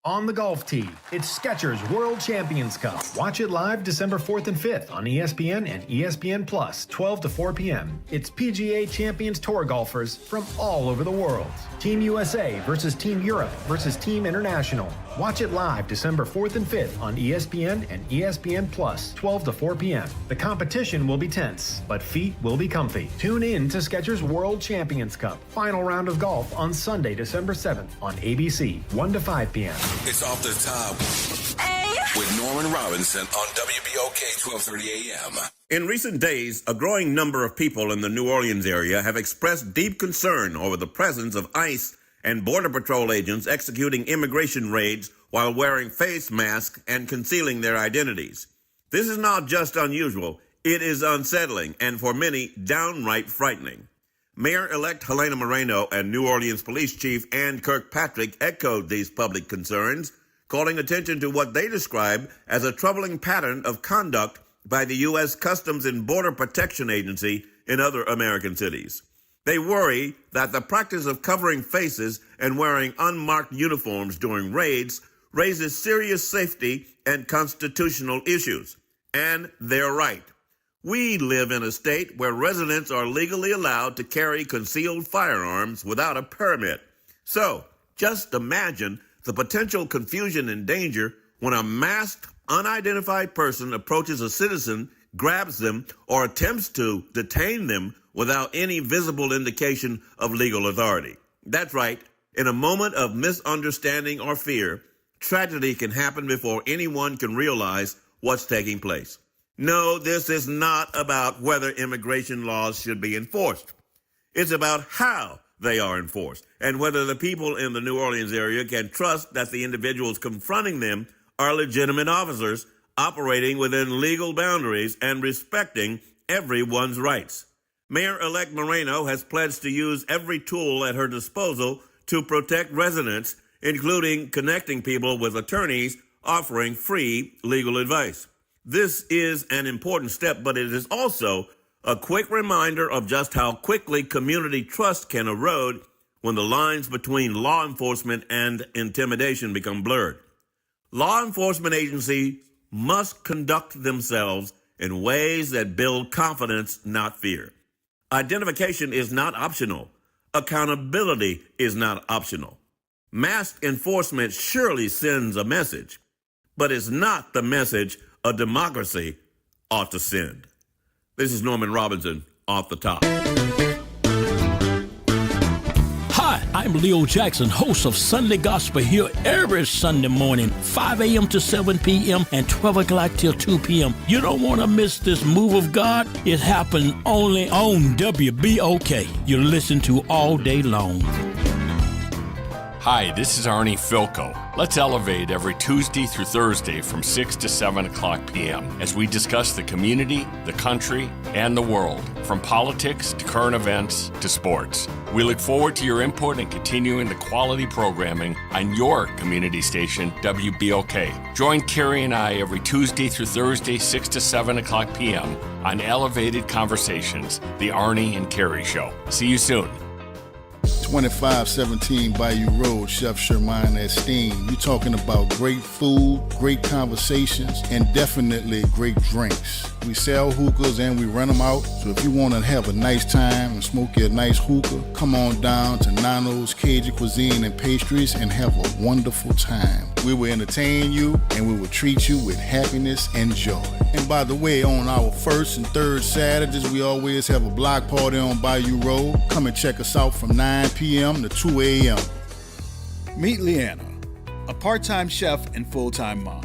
On the golf tee, it's Skechers World Champions Cup. Watch it live December 4th and 5th on ESPN and ESPN Plus, 12 to 4 p.m. It's PGA Champions Tour golfers from all over the world. Team USA versus Team Europe versus Team International. Watch it live December 4th and 5th on ESPN and ESPN Plus, 12 to 4 p.m. The competition will be tense, but feet will be comfy. Tune in to Skechers World Champions Cup. Final round of golf on Sunday, December 7th on ABC, 1 to 5 p.m. It's off the top with Norman Robinson on WBOK 1230 AM. In recent days, a growing number of people in the New Orleans area have expressed deep concern over the presence of ICE and Border Patrol agents executing immigration raids while wearing face masks and concealing their identities. This is not just unusual, it is unsettling and for many downright frightening. Mayor-elect Helena Moreno and New Orleans Police Chief Ann Kirkpatrick echoed these public concerns, calling attention to what they describe as a troubling pattern of conduct by the U.S. Customs and Border Protection Agency in other American cities. They worry that the practice of covering faces and wearing unmarked uniforms during raids raises serious safety and constitutional issues. And they're right. We live in a state where residents are legally allowed to carry concealed firearms without a permit. So, just imagine the potential confusion and danger when a masked, unidentified person approaches a citizen, grabs them, or attempts to detain them without any visible indication of legal authority. That's right. In a moment of misunderstanding or fear, tragedy can happen before anyone can realize what's taking place. No, this is not about whether immigration laws should be enforced. It's about how they are enforced and whether the people in the New Orleans area can trust that the individuals confronting them are legitimate officers operating within legal boundaries and respecting everyone's rights. Mayor-elect Moreno has pledged to use every tool at her disposal to protect residents, including connecting people with attorneys offering free legal advice. This is an important step, but it is also a quick reminder of just how quickly community trust can erode when the lines between law enforcement and intimidation become blurred. Law enforcement agencies must conduct themselves in ways that build confidence, not fear. Identification is not optional. Accountability is not optional. Mass enforcement surely sends a message, but it's not the message a democracy ought to send. This is Norman Robinson, Off the Top. Hi, I'm Leo Jackson, host of Sunday Gospel here every Sunday morning, 5 a.m. to 7 p.m. and 12 o'clock till 2 p.m. You don't want to miss this move of God. It happens only on WBOK. You listen to all day long. Hi, this is Arnie Filko. Let's elevate every Tuesday through Thursday from 6 to 7 o'clock p.m. as we discuss the community, the country, and the world, from politics to current events to sports. We look forward to your input and continuing the quality programming on your community station, WBOK. Join Carrie and I every Tuesday through Thursday, 6 to 7 o'clock p.m. on Elevated Conversations, the Arnie and Carrie Show. See you soon. 2517 Bayou Road, Chef Sherman Esteem. You talking about great food, great conversations, and definitely great drinks. We sell hookahs and we rent them out. So if you want to have a nice time and smoke your nice hookah, come on down to Nano's Cajun Cuisine and Pastries and have a wonderful time. We will entertain you and we will treat you with happiness and joy. And by the way, on our first and third Saturdays, we always have a block party on Bayou Road. Come and check us out from 9 p.m. to 2 a.m. Meet Leanna, a part-time chef and full-time mom.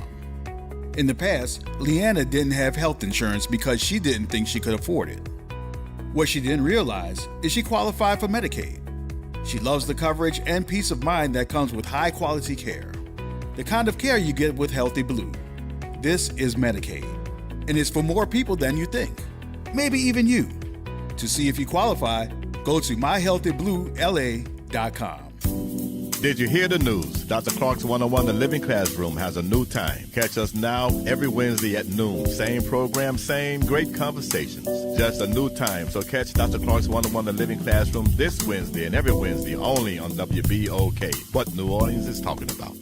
In the past, Leanna didn't have health insurance because she didn't think she could afford it. What she didn't realize is she qualified for Medicaid. She loves the coverage and peace of mind that comes with high-quality care. The kind of care you get with Healthy Blue. This is Medicaid, and it's for more people than you think. Maybe even you. To see if you qualify, go to myhealthybluela.com. Did you hear the news? Dr. Clark's 101 The Living Classroom has a new time. Catch us now every Wednesday at noon. Same program, same great conversations. Just a new time. So catch Dr. Clark's 101 The Living Classroom this Wednesday and every Wednesday only on WBOK. What New Orleans is talking about.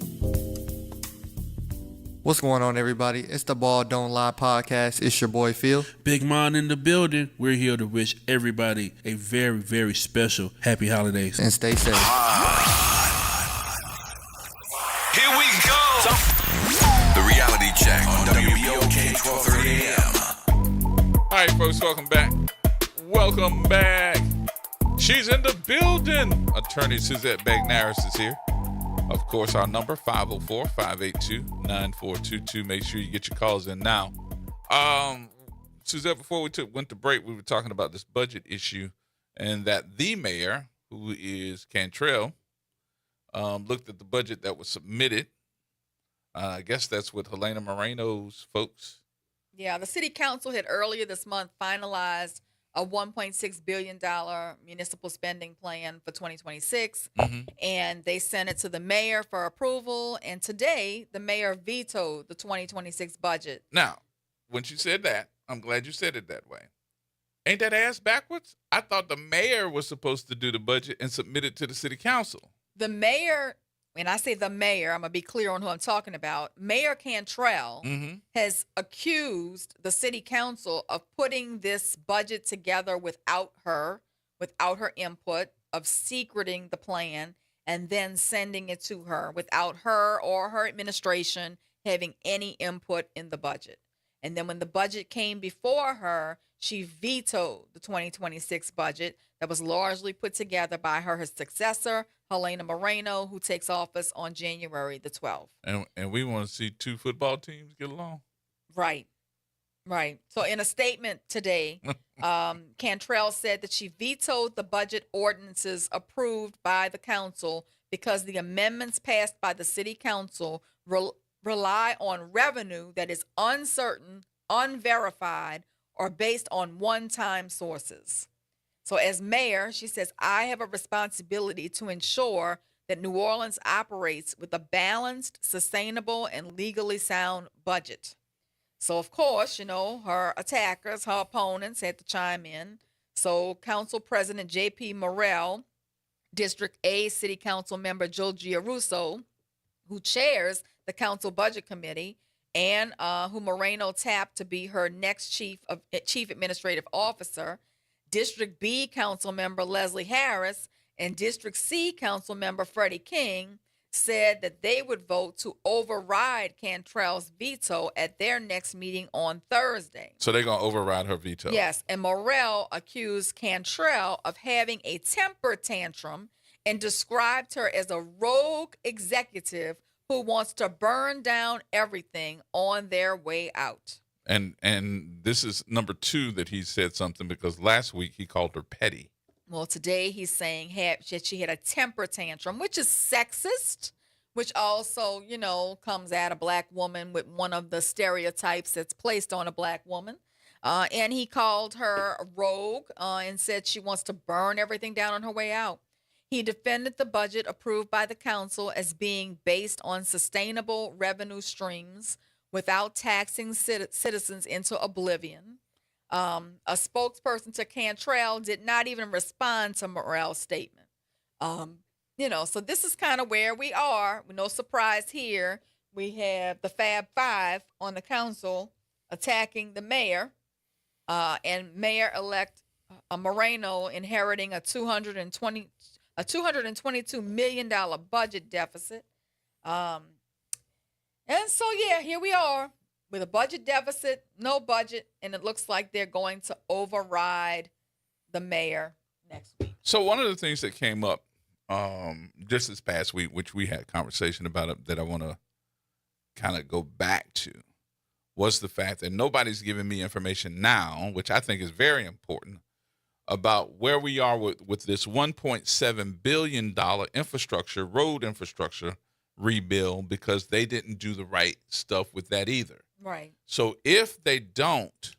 What's going on, everybody? It's the Ball Don't Lie podcast. It's your boy Phil. Big Mon in the building. We're here to wish everybody a very, very special happy holidays. And stay safe. Here we go. The reality check on WBOK 1230 AM. All right, folks, welcome back. Welcome back. She's in the building. Attorney Suzette Bagnaris is here. Of course, our number, 504-582-9422. Make sure you get your calls in now. Suzette, before we went to break, we were talking about this budget issue and that the mayor, who is Cantrell, looked at the budget that was submitted. I guess that's with Helena Moreno's folks. Yeah, the city council had earlier this month finalized a $1.6 billion municipal spending plan for 2026, and they sent it to the mayor for approval. And today, the mayor vetoed the 2026 budget. Now, when you said that, I'm glad you said it that way. Ain't that ass backwards? I thought the mayor was supposed to do the budget and submit it to the city council. The mayor, when I say the mayor, I'm going to be clear on who I'm talking about. Mayor Cantrell has accused the city council of putting this budget together without her input, of secreting the plan, and then sending it to her without her or her administration having any input in the budget. And then when the budget came before her, she vetoed the 2026 budget that was largely put together by her successor, Helena Moreno, who takes office on January the 12th. And we want to see two football teams get along. Right. Right. So in a statement today, Cantrell said that she vetoed the budget ordinances approved by the council because the amendments passed by the city council rely on revenue that is uncertain, unverified, or based on one-time sources. So as mayor, she says, I have a responsibility to ensure that New Orleans operates with a balanced, sustainable, and legally sound budget. So, of course, her attackers, her opponents had to chime in. So, Council President J.P. Morrell, District A City Council member Joe Giarrusso, who chairs the Council Budget Committee, and who Moreno tapped to be her next chief administrative officer, District B Council member Leslie Harris, and District C Council member Freddie King, said that they would vote to override Cantrell's veto at their next meeting on Thursday. So they're going to override her veto. Yes, and Morrell accused Cantrell of having a temper tantrum and described her as a rogue executive who wants to burn down everything on their way out. And this is number 2 that he said something, because last week he called her petty. Well, today he's saying that she had a temper tantrum, which is sexist, which also, comes at a black woman with one of the stereotypes that's placed on a black woman. And he called her a rogue and said she wants to burn everything down on her way out. He defended the budget approved by the council as being based on sustainable revenue streams without taxing citizens into oblivion. A spokesperson to Cantrell did not even respond to Morrell's statement. So this is kind of where we are. No surprise here. We have the Fab Five on the council attacking the mayor, and Mayor-elect Moreno inheriting a $222 million budget deficit. And so, here we are. With a budget deficit, no budget, and it looks like they're going to override the mayor next week. So one of the things that came up just this past week, which we had a conversation about it, that I want to kind of go back to, was the fact that nobody's giving me information now, which I think is very important, about where we are with this $1.7 billion road infrastructure rebuild, because they didn't do the right stuff with that either. Right. So if they don't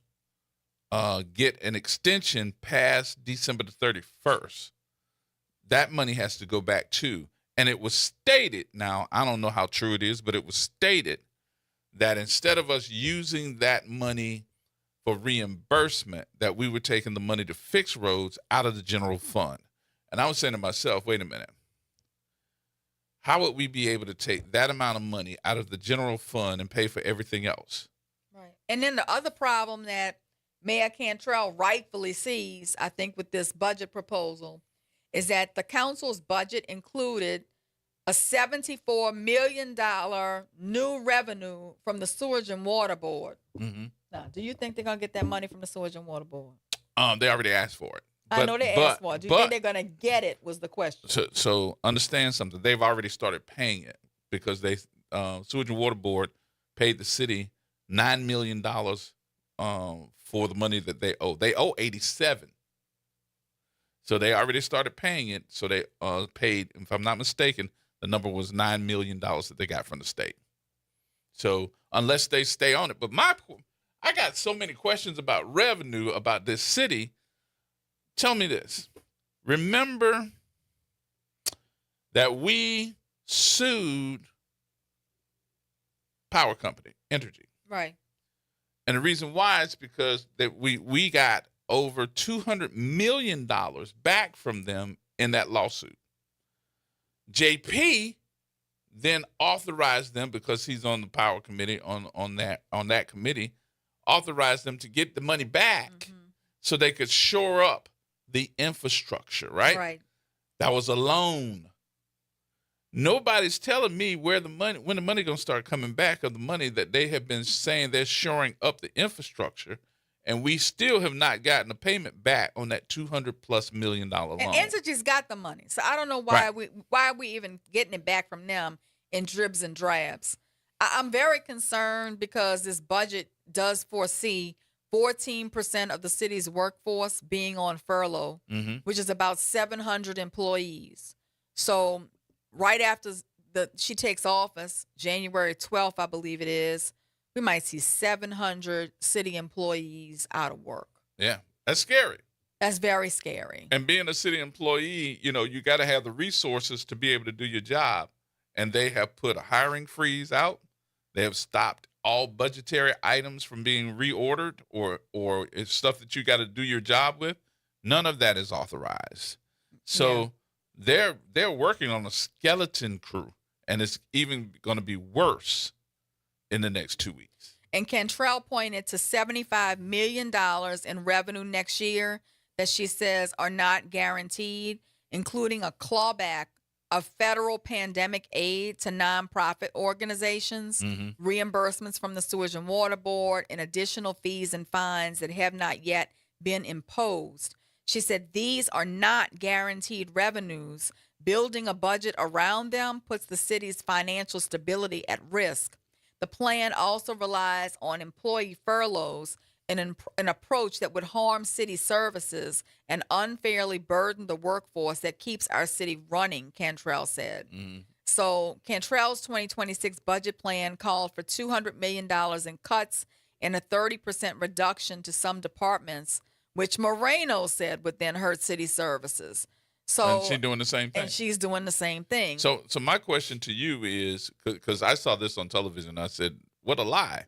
get an extension past December the 31st, that money has to go back too. And it was stated, now I don't know how true it is, but it was stated that instead of us using that money for reimbursement, that we were taking the money to fix roads out of the general fund. And I was saying to myself, wait a minute. How would we be able to take that amount of money out of the general fund and pay for everything else? Right. And then the other problem that Mayor Cantrell rightfully sees, I think, with this budget proposal, is that the council's budget included a $74 million new revenue from the Sewage and Water Board. Mm-hmm. Now, do you think they're going to get that money from the Sewage and Water Board? They already asked for it. I know they asked for it. Do you think they're going to get it, was the question. So understand something. They've already started paying it, because they Sewage and Water Board paid the city $9 million for the money that they owe. They owe $87. So they already started paying it. So they paid, if I'm not mistaken, the number was $9 million that they got from the state. So unless they stay on it. But I got so many questions about revenue about this city. Tell me this. Remember that we sued power company, Entergy. Right. And the reason why is because that we got over $200 million back from them in that lawsuit. JP then authorized them, because he's on the power committee, on that committee, authorized them to get the money back so they could shore up the infrastructure, right? Right. That was a loan. Nobody's telling me when the money going to start coming back, of the money that they have been saying they're shoring up the infrastructure, and we still have not gotten a payment back on that $200+ million loan. And Entergy's got the money, so I don't know why we even getting it back from them in dribs and drabs. I'm very concerned because this budget does foresee 14% of the city's workforce being on furlough, which is about 700 employees. So right after she takes office, January 12th, I believe it is, we might see 700 city employees out of work. Yeah, that's scary. That's very scary. And being a city employee, you got to have the resources to be able to do your job. And they have put a hiring freeze out. They have stopped all budgetary items from being reordered or it's stuff that you got to do your job with. None of that is authorized. So they're working on a skeleton crew, and it's even going to be worse in the next 2 weeks. And Cantrell pointed to $75 million in revenue next year that she says are not guaranteed, including a clawback of federal pandemic aid to nonprofit organizations, reimbursements from the Sewage and Water Board, and additional fees and fines that have not yet been imposed. She said these are not guaranteed revenues. Building a budget around them puts the city's financial stability at risk. The plan also relies on employee furloughs, an approach that would harm city services and unfairly burden the workforce that keeps our city running, Cantrell said. So Cantrell's 2026 budget plan called for $200 million in cuts and a 30% reduction to some departments, which Moreno said would then hurt city services. So, and she's doing the same thing. And she's doing the same thing. So my question to you is, because I saw this on television, I said, what a lie.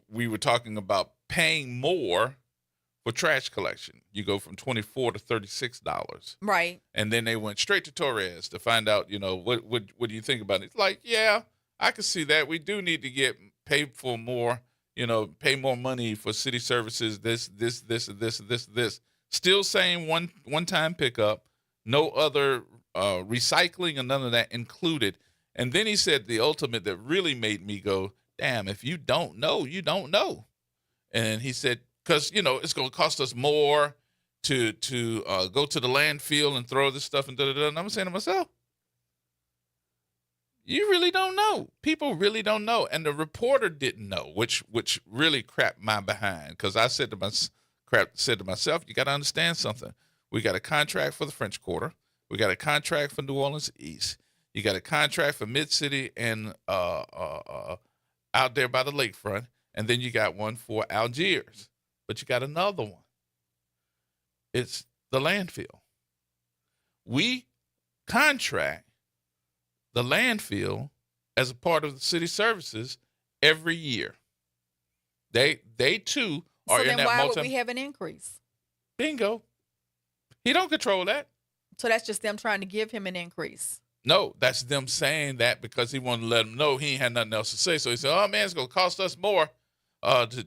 We were talking about paying more for trash collection. You go from $24 to $36. Right. And then they went straight to Torres to find out, what do you think about it? It's like, yeah, I can see that. We do need to get paid for more, pay more money for city services, this. Still saying one-time pickup, no other recycling and none of that included. And then he said the ultimate that really made me go, damn, if you don't know, you don't know. And he said, because, it's going to cost us more to go to the landfill and throw this stuff and da-da-da. And I'm saying to myself, you really don't know. People really don't know. And the reporter didn't know, which really crapped my behind, because I said to myself, you got to understand something. We got a contract for the French Quarter. We got a contract for New Orleans East. You got a contract for Mid-City and out there by the lakefront, and then you got one for Algiers. But you got another one. It's the landfill. We contract the landfill as a part of the city services every year. They too are in that. So then why would we have an increase? Bingo. He don't control that. So that's just them trying to give him an increase. No, that's them saying that because he wanted to let them know he ain't had nothing else to say. So he said, oh, man, it's going to cost us more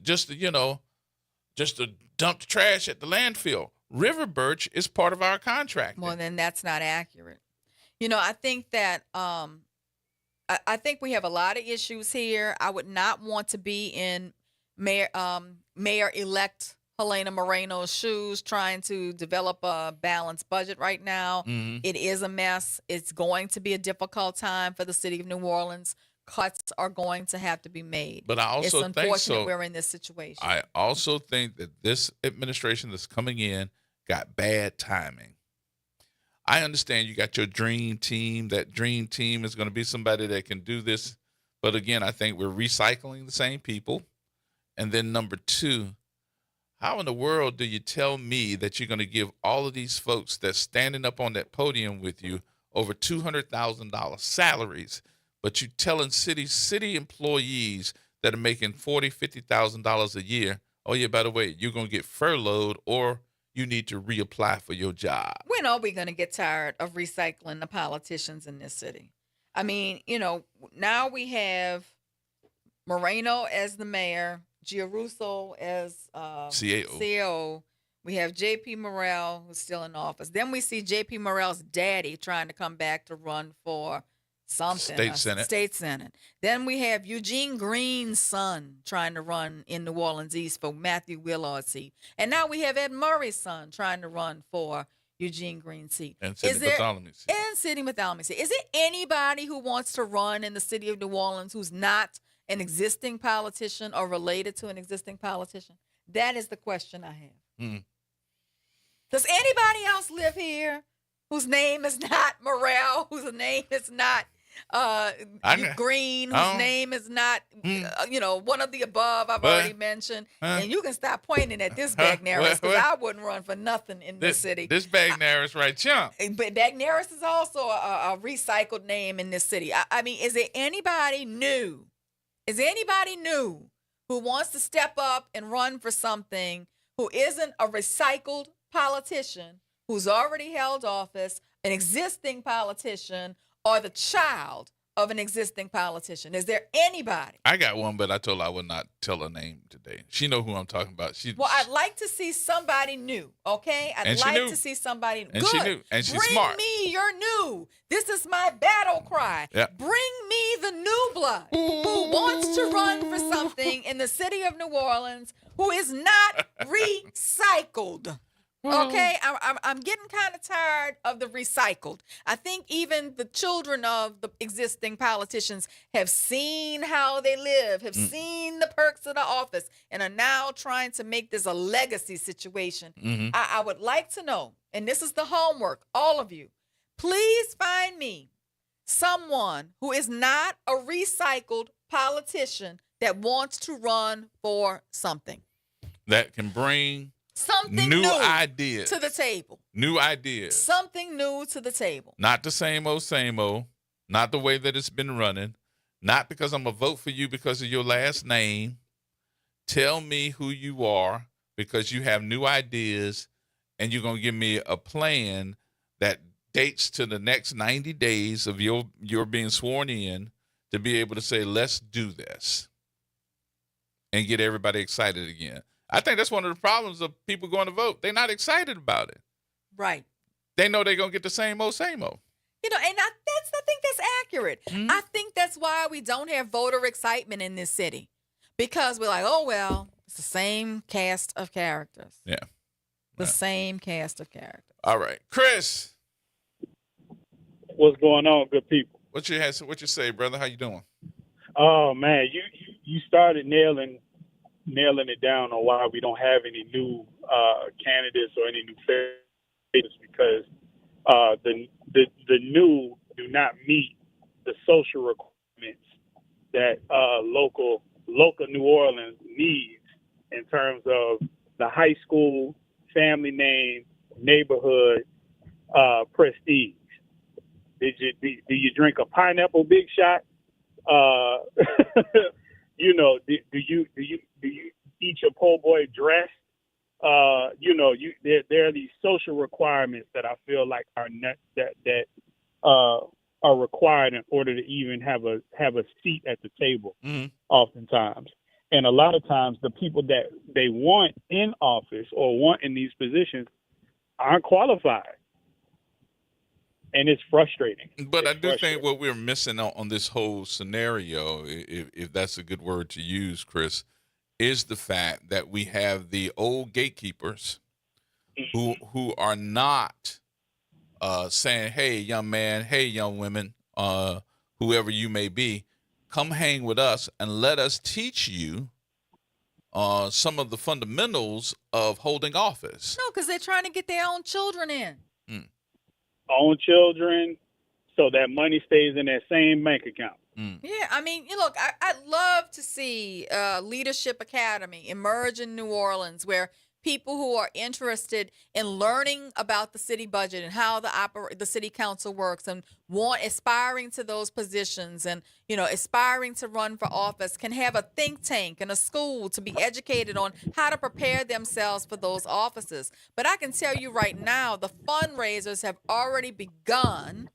just to dump the trash at the landfill. River Birch is part of our contract. Well, then that's not accurate. I think that I think we have a lot of issues here. I would not want to be in Mayor-elect Helena Moreno's shoes trying to develop a balanced budget right now. It is a mess. It's going to be a difficult time for the city of New Orleans. Cuts are going to have to be made. But I also it's think unfortunate we're in this situation. I also think that this administration that's coming in got bad timing. I understand you got your dream team. That dream team is going to be somebody that can do this. But again, I think we're recycling the same people. And then number two, how in the world do you tell me that you're going to give all of these folks that's standing up on that podium with you over $200,000 salaries, but you telling city employees that are making $40,000, $50,000 a year, oh yeah, by the way, you're going to get furloughed or you need to reapply for your job? When are we going to get tired of recycling the politicians in this city? I mean, now we have Moreno as the mayor, Giarrusso as CAO. We have J.P. Morrell, who's still in office. Then we see J.P. Morrell's daddy trying to come back to run for something. State Senate. Then we have Eugene Green's son trying to run in New Orleans East for Matthew Willard's seat. And now we have Ed Murray's son trying to run for Eugene Green's seat. And Sidney Bartholomew's seat. Is there anybody who wants to run in the city of New Orleans who's not an existing politician or related to an existing politician? That is the question I have. Does anybody else live here whose name is not Morrell, whose name is not Green, whose name is not, one of the above I've already mentioned? And you can stop pointing at this Bagneris, because I wouldn't run for nothing in this city. This Bagneris right chump. But Bagneris is also a recycled name in this city. I mean, is there anybody new? Is anybody new who wants to step up and run for something who isn't a recycled politician who's already held office, an existing politician, or the child of an existing politician? Is there anybody? I got one, but I told her I would not tell her name today. She know who I'm talking about. Well, I'd like to see somebody new, okay? I'd like to see somebody new. And Good. she knew. And she's Bring smart. me your new. This is my battle cry. Yep. Bring me the new blood who wants to run for something in the city of New Orleans who is not recycled. Okay, I'm getting kind of tired of the recycled. I think even the children of the existing politicians have seen how they live, have seen the perks of the office, and are now trying to make this a legacy situation. I would like to know, and this is the homework, all of you, please find me someone who is not a recycled politician that wants to run for something. That can bring something new ideas to the table. New ideas. Something new to the table. Not the same old, not the way that it's been running, not because I'm going to vote for you because of your last name. Tell me who you are because you have new ideas and you're going to give me a plan that dates to the next 90 days of your being sworn in to be able to say, let's do this and get everybody excited again. I think that's one of the problems of people going to vote. They're not excited about it. Right. They know they're going to get the same old. And I think that's accurate. I think that's why we don't have voter excitement in this city. Because we're like, oh, well, it's the same cast of characters. Yeah. The same cast of characters. All right. Chris. What's going on, good people? What you say, brother? How you doing? Oh, man, you started nailing it down on why we don't have any new candidates or any new faces, because the new do not meet the social requirements that local New Orleans needs in terms of the high school, family name, neighborhood, prestige. Do you drink a pineapple Big Shot? Do you eat your po' boy dress? There are these social requirements that I feel like are required in order to even have a seat at the table. Oftentimes, and a lot of times, the people that they want in office or want in these positions aren't qualified. And it's frustrating. But I do think what we're missing on this whole scenario, if that's a good word to use, Chris, is the fact that we have the old gatekeepers who are not saying, hey, young man, hey, young women, whoever you may be, come hang with us and let us teach you some of the fundamentals of holding office. No, because they're trying to get their own children in. Own children, so that money stays in that same bank account. Yeah, I mean, look, I'd love to see Leadership Academy emerge in New Orleans, where people who are interested in learning about the city budget and how the city council works and aspiring to those positions and, aspiring to run for office can have a think tank and a school to be educated on how to prepare themselves for those offices. But I can tell you right now, the fundraisers have already begun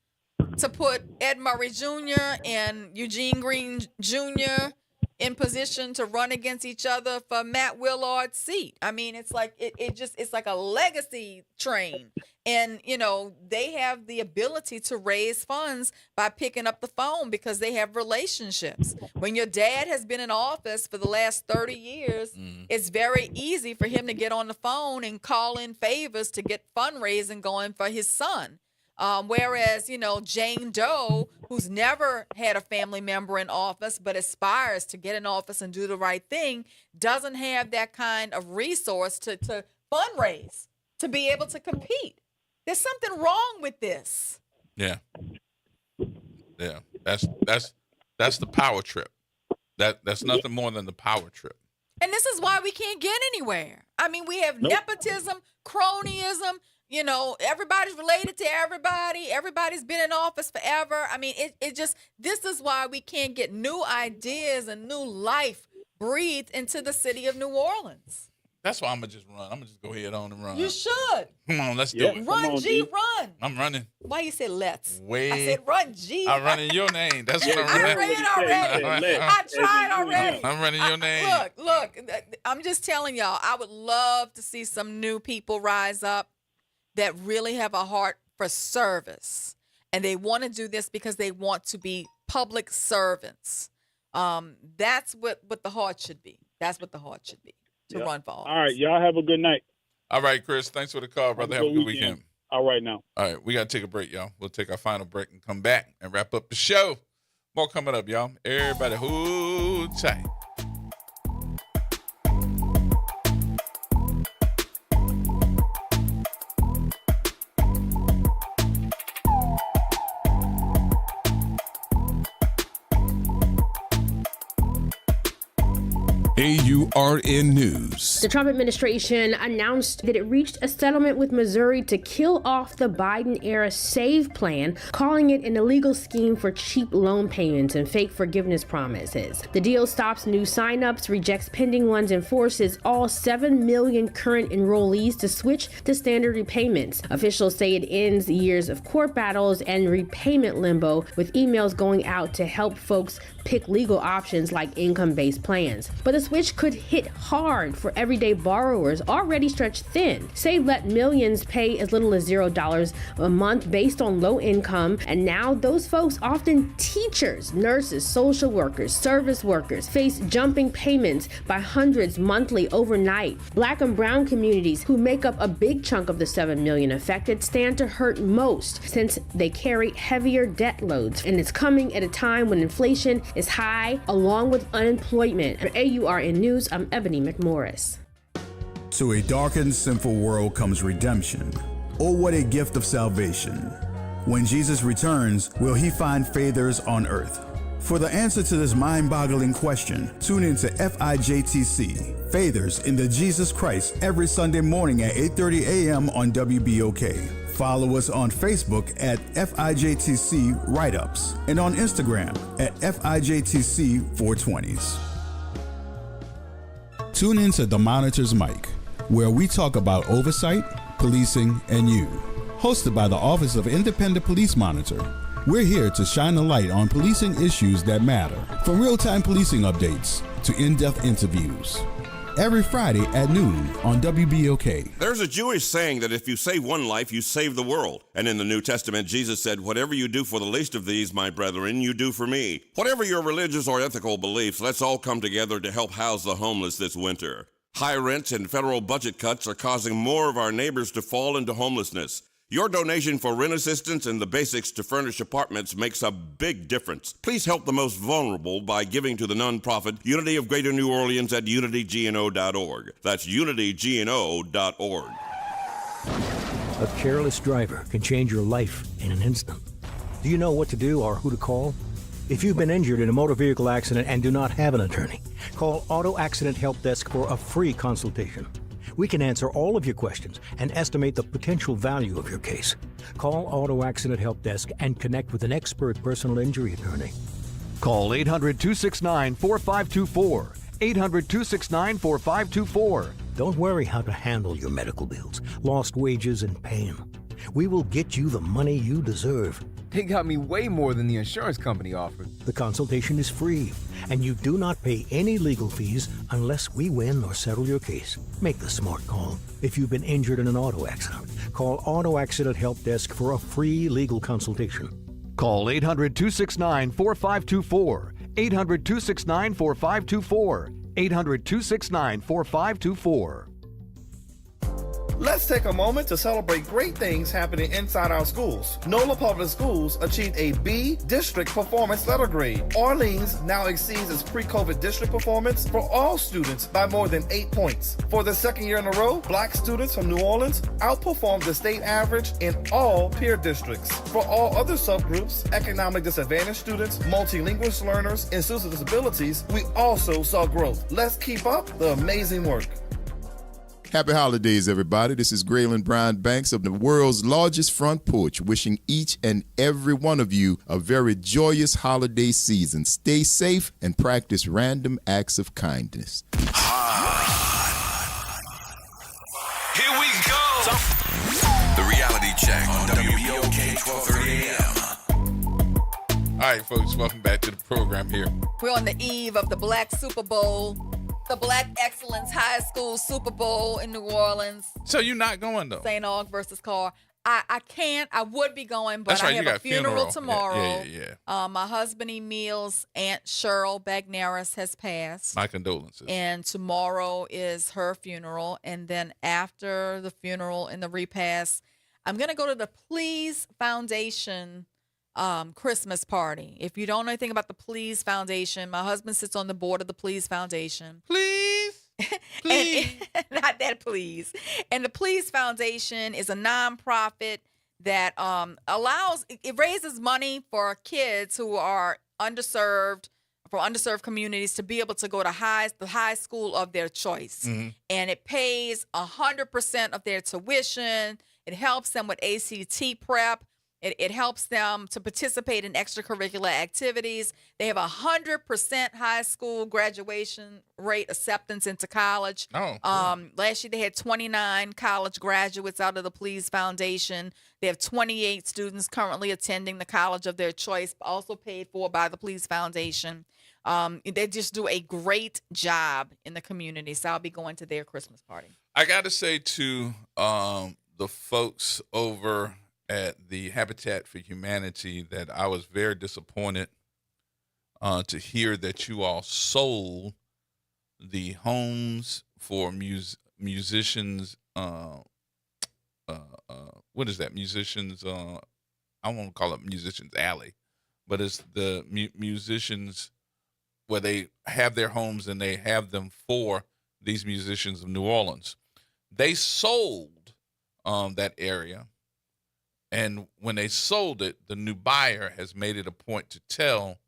to put Ed Murray Jr. and Eugene Green Jr. in position to run against each other for Matt Willard's seat. I mean, it's like it's like a legacy train. And, they have the ability to raise funds by picking up the phone because they have relationships. When your dad has been in office for the last 30 years, it's very easy for him to get on the phone and call in favors to get fundraising going for his son. Whereas, Jane Doe, who's never had a family member in office but aspires to get in office and do the right thing, doesn't have that kind of resource to fundraise, to be able to compete. There's something wrong with this. Yeah. That's the power trip. That's nothing more than the power trip. And this is why we can't get anywhere. I mean, we have nepotism, cronyism. Everybody's related to everybody. Everybody's been in office forever. I mean, this is why we can't get new ideas and new life breathed into the city of New Orleans. That's why I'm going to just run. I'm going to just go ahead on and run. You should. Come on, let's do it. Run, G, run. I'm running. Why you said let's? I said run, G. I'm running your name. That's what I'm running. I ran already. I tried already. I'm running your name. Look, I'm just telling y'all, I would love to see some new people rise up that really have a heart for service. And they want to do this because they want to be public servants. That's what the heart should be. That's what the heart should be. To run for office. All right, y'all have a good night. All right, Chris, thanks for the call, brother. Have a good weekend. All right now. All right, we got to take a break, y'all. We'll take our final break and come back and wrap up the show. More coming up, y'all. Everybody hold tight. AURN News. The Trump administration announced that it reached a settlement with Missouri to kill off the Biden-era SAVE plan, calling it an illegal scheme for cheap loan payments and fake forgiveness promises. The deal stops new signups, rejects pending ones, and forces all 7 million current enrollees to switch to standard repayments. Officials say it ends years of court battles and repayment limbo, with emails going out to help folks pick legal options like income-based plans. But the switch could hit hard for everyday borrowers already stretched thin. SAVE let millions pay as little as $0 a month based on low income, and now those folks, often teachers, nurses, social workers, service workers, face jumping payments by hundreds monthly overnight. Black and brown communities, who make up a big chunk of the 7 million affected, stand to hurt most since they carry heavier debt loads, and it's coming at a time when inflation is high, along with unemployment. For AURN News, I'm Ebony McMorris. To a darkened, sinful world comes redemption. Oh, what a gift of salvation. When Jesus returns, will he find faithers on earth? For the answer to this mind-boggling question, tune into FIJTC, Faithers in the Jesus Christ, every Sunday morning at 8:30 a.m. on WBOK. Follow us on Facebook at FIJTC Write-Ups and on Instagram at FIJTC 420s. Tune in to The Monitor's Mic, where we talk about oversight, policing, and you. Hosted by the Office of Independent Police Monitor, we're here to shine a light on policing issues that matter, from real-time policing updates to in-depth interviews. Every Friday at noon on WBOK. There's a Jewish saying that if you save one life, you save the world. And in the New Testament, Jesus said, "Whatever you do for the least of these, my brethren, you do for me." Whatever your religious or ethical beliefs, let's all come together to help house the homeless this winter. High rents and federal budget cuts are causing more of our neighbors to fall into homelessness. Your donation for rent assistance and the basics to furnish apartments makes a big difference. Please help the most vulnerable by giving to the nonprofit Unity of Greater New Orleans at unitygno.org. That's unitygno.org. A careless driver can change your life in an instant. Do you know what to do or who to call? If you've been injured in a motor vehicle accident and do not have an attorney, call Auto Accident Help Desk for a free consultation. We can answer all of your questions and estimate the potential value of your case. Call Auto Accident Help Desk and connect with an expert personal injury attorney. Call 800-269-4524. 800-269-4524. Don't worry how to handle your medical bills, lost wages, and pain. We will get you the money you deserve. They got me way more than the insurance company offered. The consultation is free, and you do not pay any legal fees unless we win or settle your case. Make the smart call. If you've been injured in an auto accident, call Auto Accident Help Desk for a free legal consultation. Call 800-269-4524. 800-269-4524. 800-269-4524. Let's take a moment to celebrate great things happening inside our schools. NOLA Public Schools achieved a B District Performance Letter Grade. Orleans now exceeds its pre-COVID district performance for all students by more than 8 points. For the second year in a row, Black students from New Orleans outperformed the state average in all peer districts. For all other subgroups, economic disadvantaged students, multilingual learners, and students with disabilities, we also saw growth. Let's keep up the amazing work. Happy holidays, everybody. This is Graylin Brown Banks of the world's largest front porch, wishing each and every one of you a very joyous holiday season. Stay safe and practice random acts of kindness. Here we go. The reality check on WBOK 1230 AM. All right, folks, welcome back to the program here. We're on the eve of the Black Super Bowl, the Black Excellence High School Super Bowl in New Orleans. So you're not going, though? St. Aug versus Carr. I can't. I would be going, but That's right, I have you a got funeral tomorrow. Yeah. My husband Emil's Aunt Cheryl Bagnaris has passed. My condolences. And tomorrow is her funeral. And then after the funeral and the repast, I'm going to go to the Please Foundation Christmas party. If you don't know anything about the Please Foundation, my husband sits on the board of the Please Foundation. Please? Not that please. And the Please Foundation is a nonprofit that it raises money for kids who are underserved communities to be able to go to the high school of their choice. Mm-hmm. And it pays 100% of their tuition. It helps them with ACT prep. It helps them to participate in extracurricular activities. They have 100% high school graduation rate acceptance into college. Oh, cool. Last year they had 29 college graduates out of the Please Foundation. They have 28 students currently attending the college of their choice, also paid for by the Please Foundation. They just do a great job in the community. So I'll be going to their Christmas party. I got to say to the folks over at the Habitat for Humanity that I was very disappointed to hear that you all sold the homes for musicians. What is that? Musicians. I won't call it Musicians Alley, but it's the musicians where they have their homes and they have them for these musicians of New Orleans. They sold that area. And when they sold it, the new buyer has made it a point to tell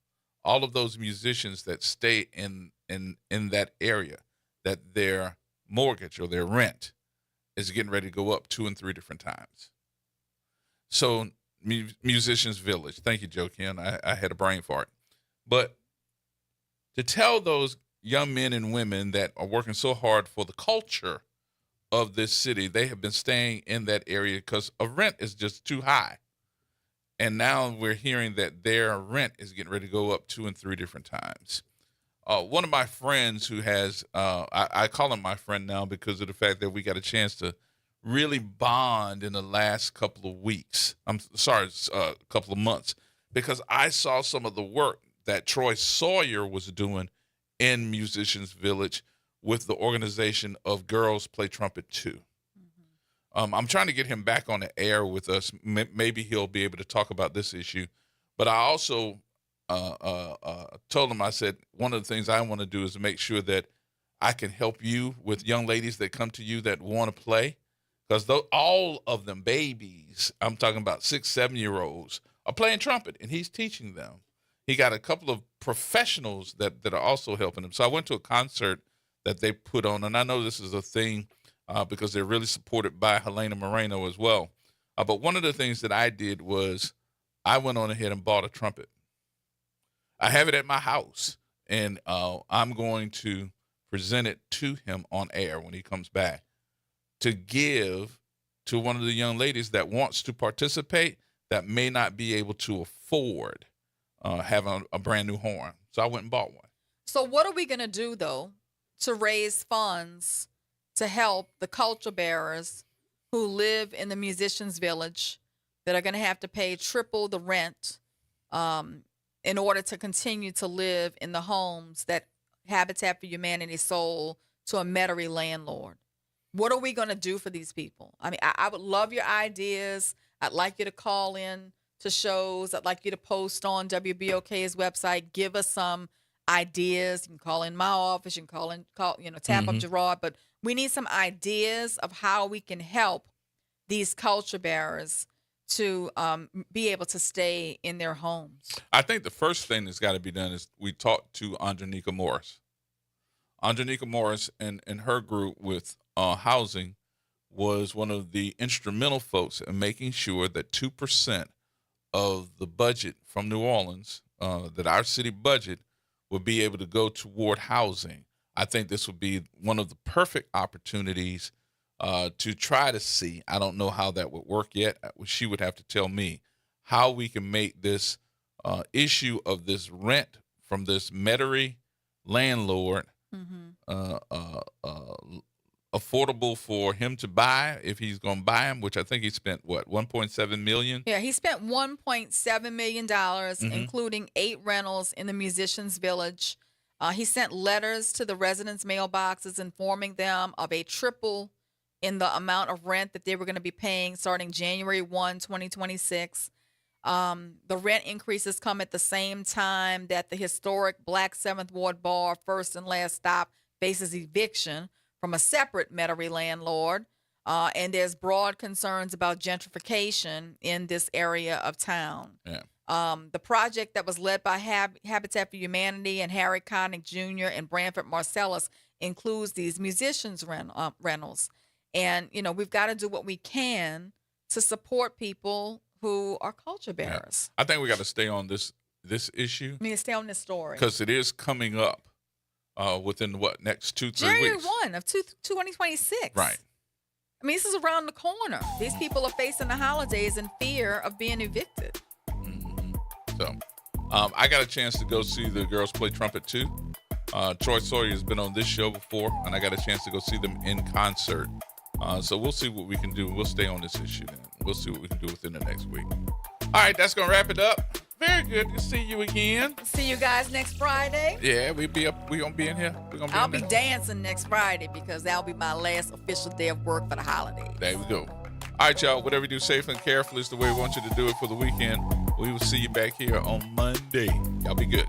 all of those musicians that stay in that area that their mortgage or their rent is getting ready to go up 2 and 3 different times. So Musicians Village, thank you, Joe Ken. I had a brain fart. But to tell those young men and women that are working so hard for the culture of this city, they have been staying in that area because a rent is just too high. And now we're hearing that their rent is getting ready to go up 2 and 3 different times. One of my friends who has, I call him my friend now because of the fact that we got a chance to really bond in the last couple of weeks. A couple of months, because I saw some of the work that Troy Sawyer was doing in Musicians Village with the organization of Girls Play Trumpet Too. I'm trying to get him back on the air with us. Maybe he'll be able to talk about this issue. But I also told him, I said, one of the things I want to do is to make sure that I can help you with young ladies that come to you that want to play. Because all of them, babies, I'm talking about 6, 7-year-olds, are playing trumpet, and he's teaching them. He got a couple of professionals that are also helping him. So I went to a concert that they put on, and I know this is a thing because they're really supported by Helena Moreno as well. But one of the things that I did was I went on ahead and bought a trumpet. I have it at my house, and I'm going to present it to him on air when he comes back to give to one of the young ladies that wants to participate that may not be able to afford having a brand new horn. So I went and bought one. So what are we going to do, though, to raise funds to help the culture bearers who live in the Musicians Village that are going to have to pay triple the rent in order to continue to live in the homes that Habitat for Humanity sold to a Metairie landlord? What are we going to do for these people? I mean, I would love your ideas. I'd like you to call in to shows. I'd like you to post on WBOK's website. Give us some ideas. You can call in my office. You can tap up Gerod. But we need some ideas of how we can help these culture bearers to be able to stay in their homes. I think the first thing that's got to be done is we talked to Andronika Morris. Andronika Morris and her group with housing was one of the instrumental folks in making sure that 2% of the budget from New Orleans, that our city budget, would be able to go toward housing. I think this would be one of the perfect opportunities to try to see. I don't know how that would work yet. She would have to tell me how we can make this issue of this rent from this Metairie landlord affordable for him to buy if he's going to buy them, which I think he spent, what, $1.7 million? Yeah, he spent $1.7 million, including 8 rentals in the Musicians Village. He sent letters to the residents' mailboxes informing them of a triple in the amount of rent that they were going to be paying starting January 1, 2026. The rent increases come at the same time that the historic Black 7th Ward Bar First and Last Stop faces eviction from a separate Metairie landlord. And there's broad concerns about gentrification in this area of town. Yeah. The project that was led by Habitat for Humanity and Harry Connick Jr. and Branford Marcellus includes these musicians rentals. And, we've got to do what we can to support people who are culture bearers. Yeah. I think we got to stay on this issue. I mean, stay on this story. Because it is coming up within, next 2-3 weeks? January 1 of 2026. Right. I mean, this is around the corner. These people are facing the holidays in fear of being evicted. So, I got a chance to go see the girls play trumpet too. Troy Sawyer has been on this show before, and I got a chance to go see them in concert. So we'll see what we can do. We'll stay on this issue then. We'll see what we can do within the next week. All right, that's going to wrap it up. Very good to see you again. See you guys next Friday. Yeah, we'll be up. We're going to be in here. I'll be dancing next Friday because that'll be my last official day of work for the holidays. There we go. All right, y'all. Whatever you do safely and carefully is the way we want you to do it for the weekend. We will see you back here on Monday. Y'all be good.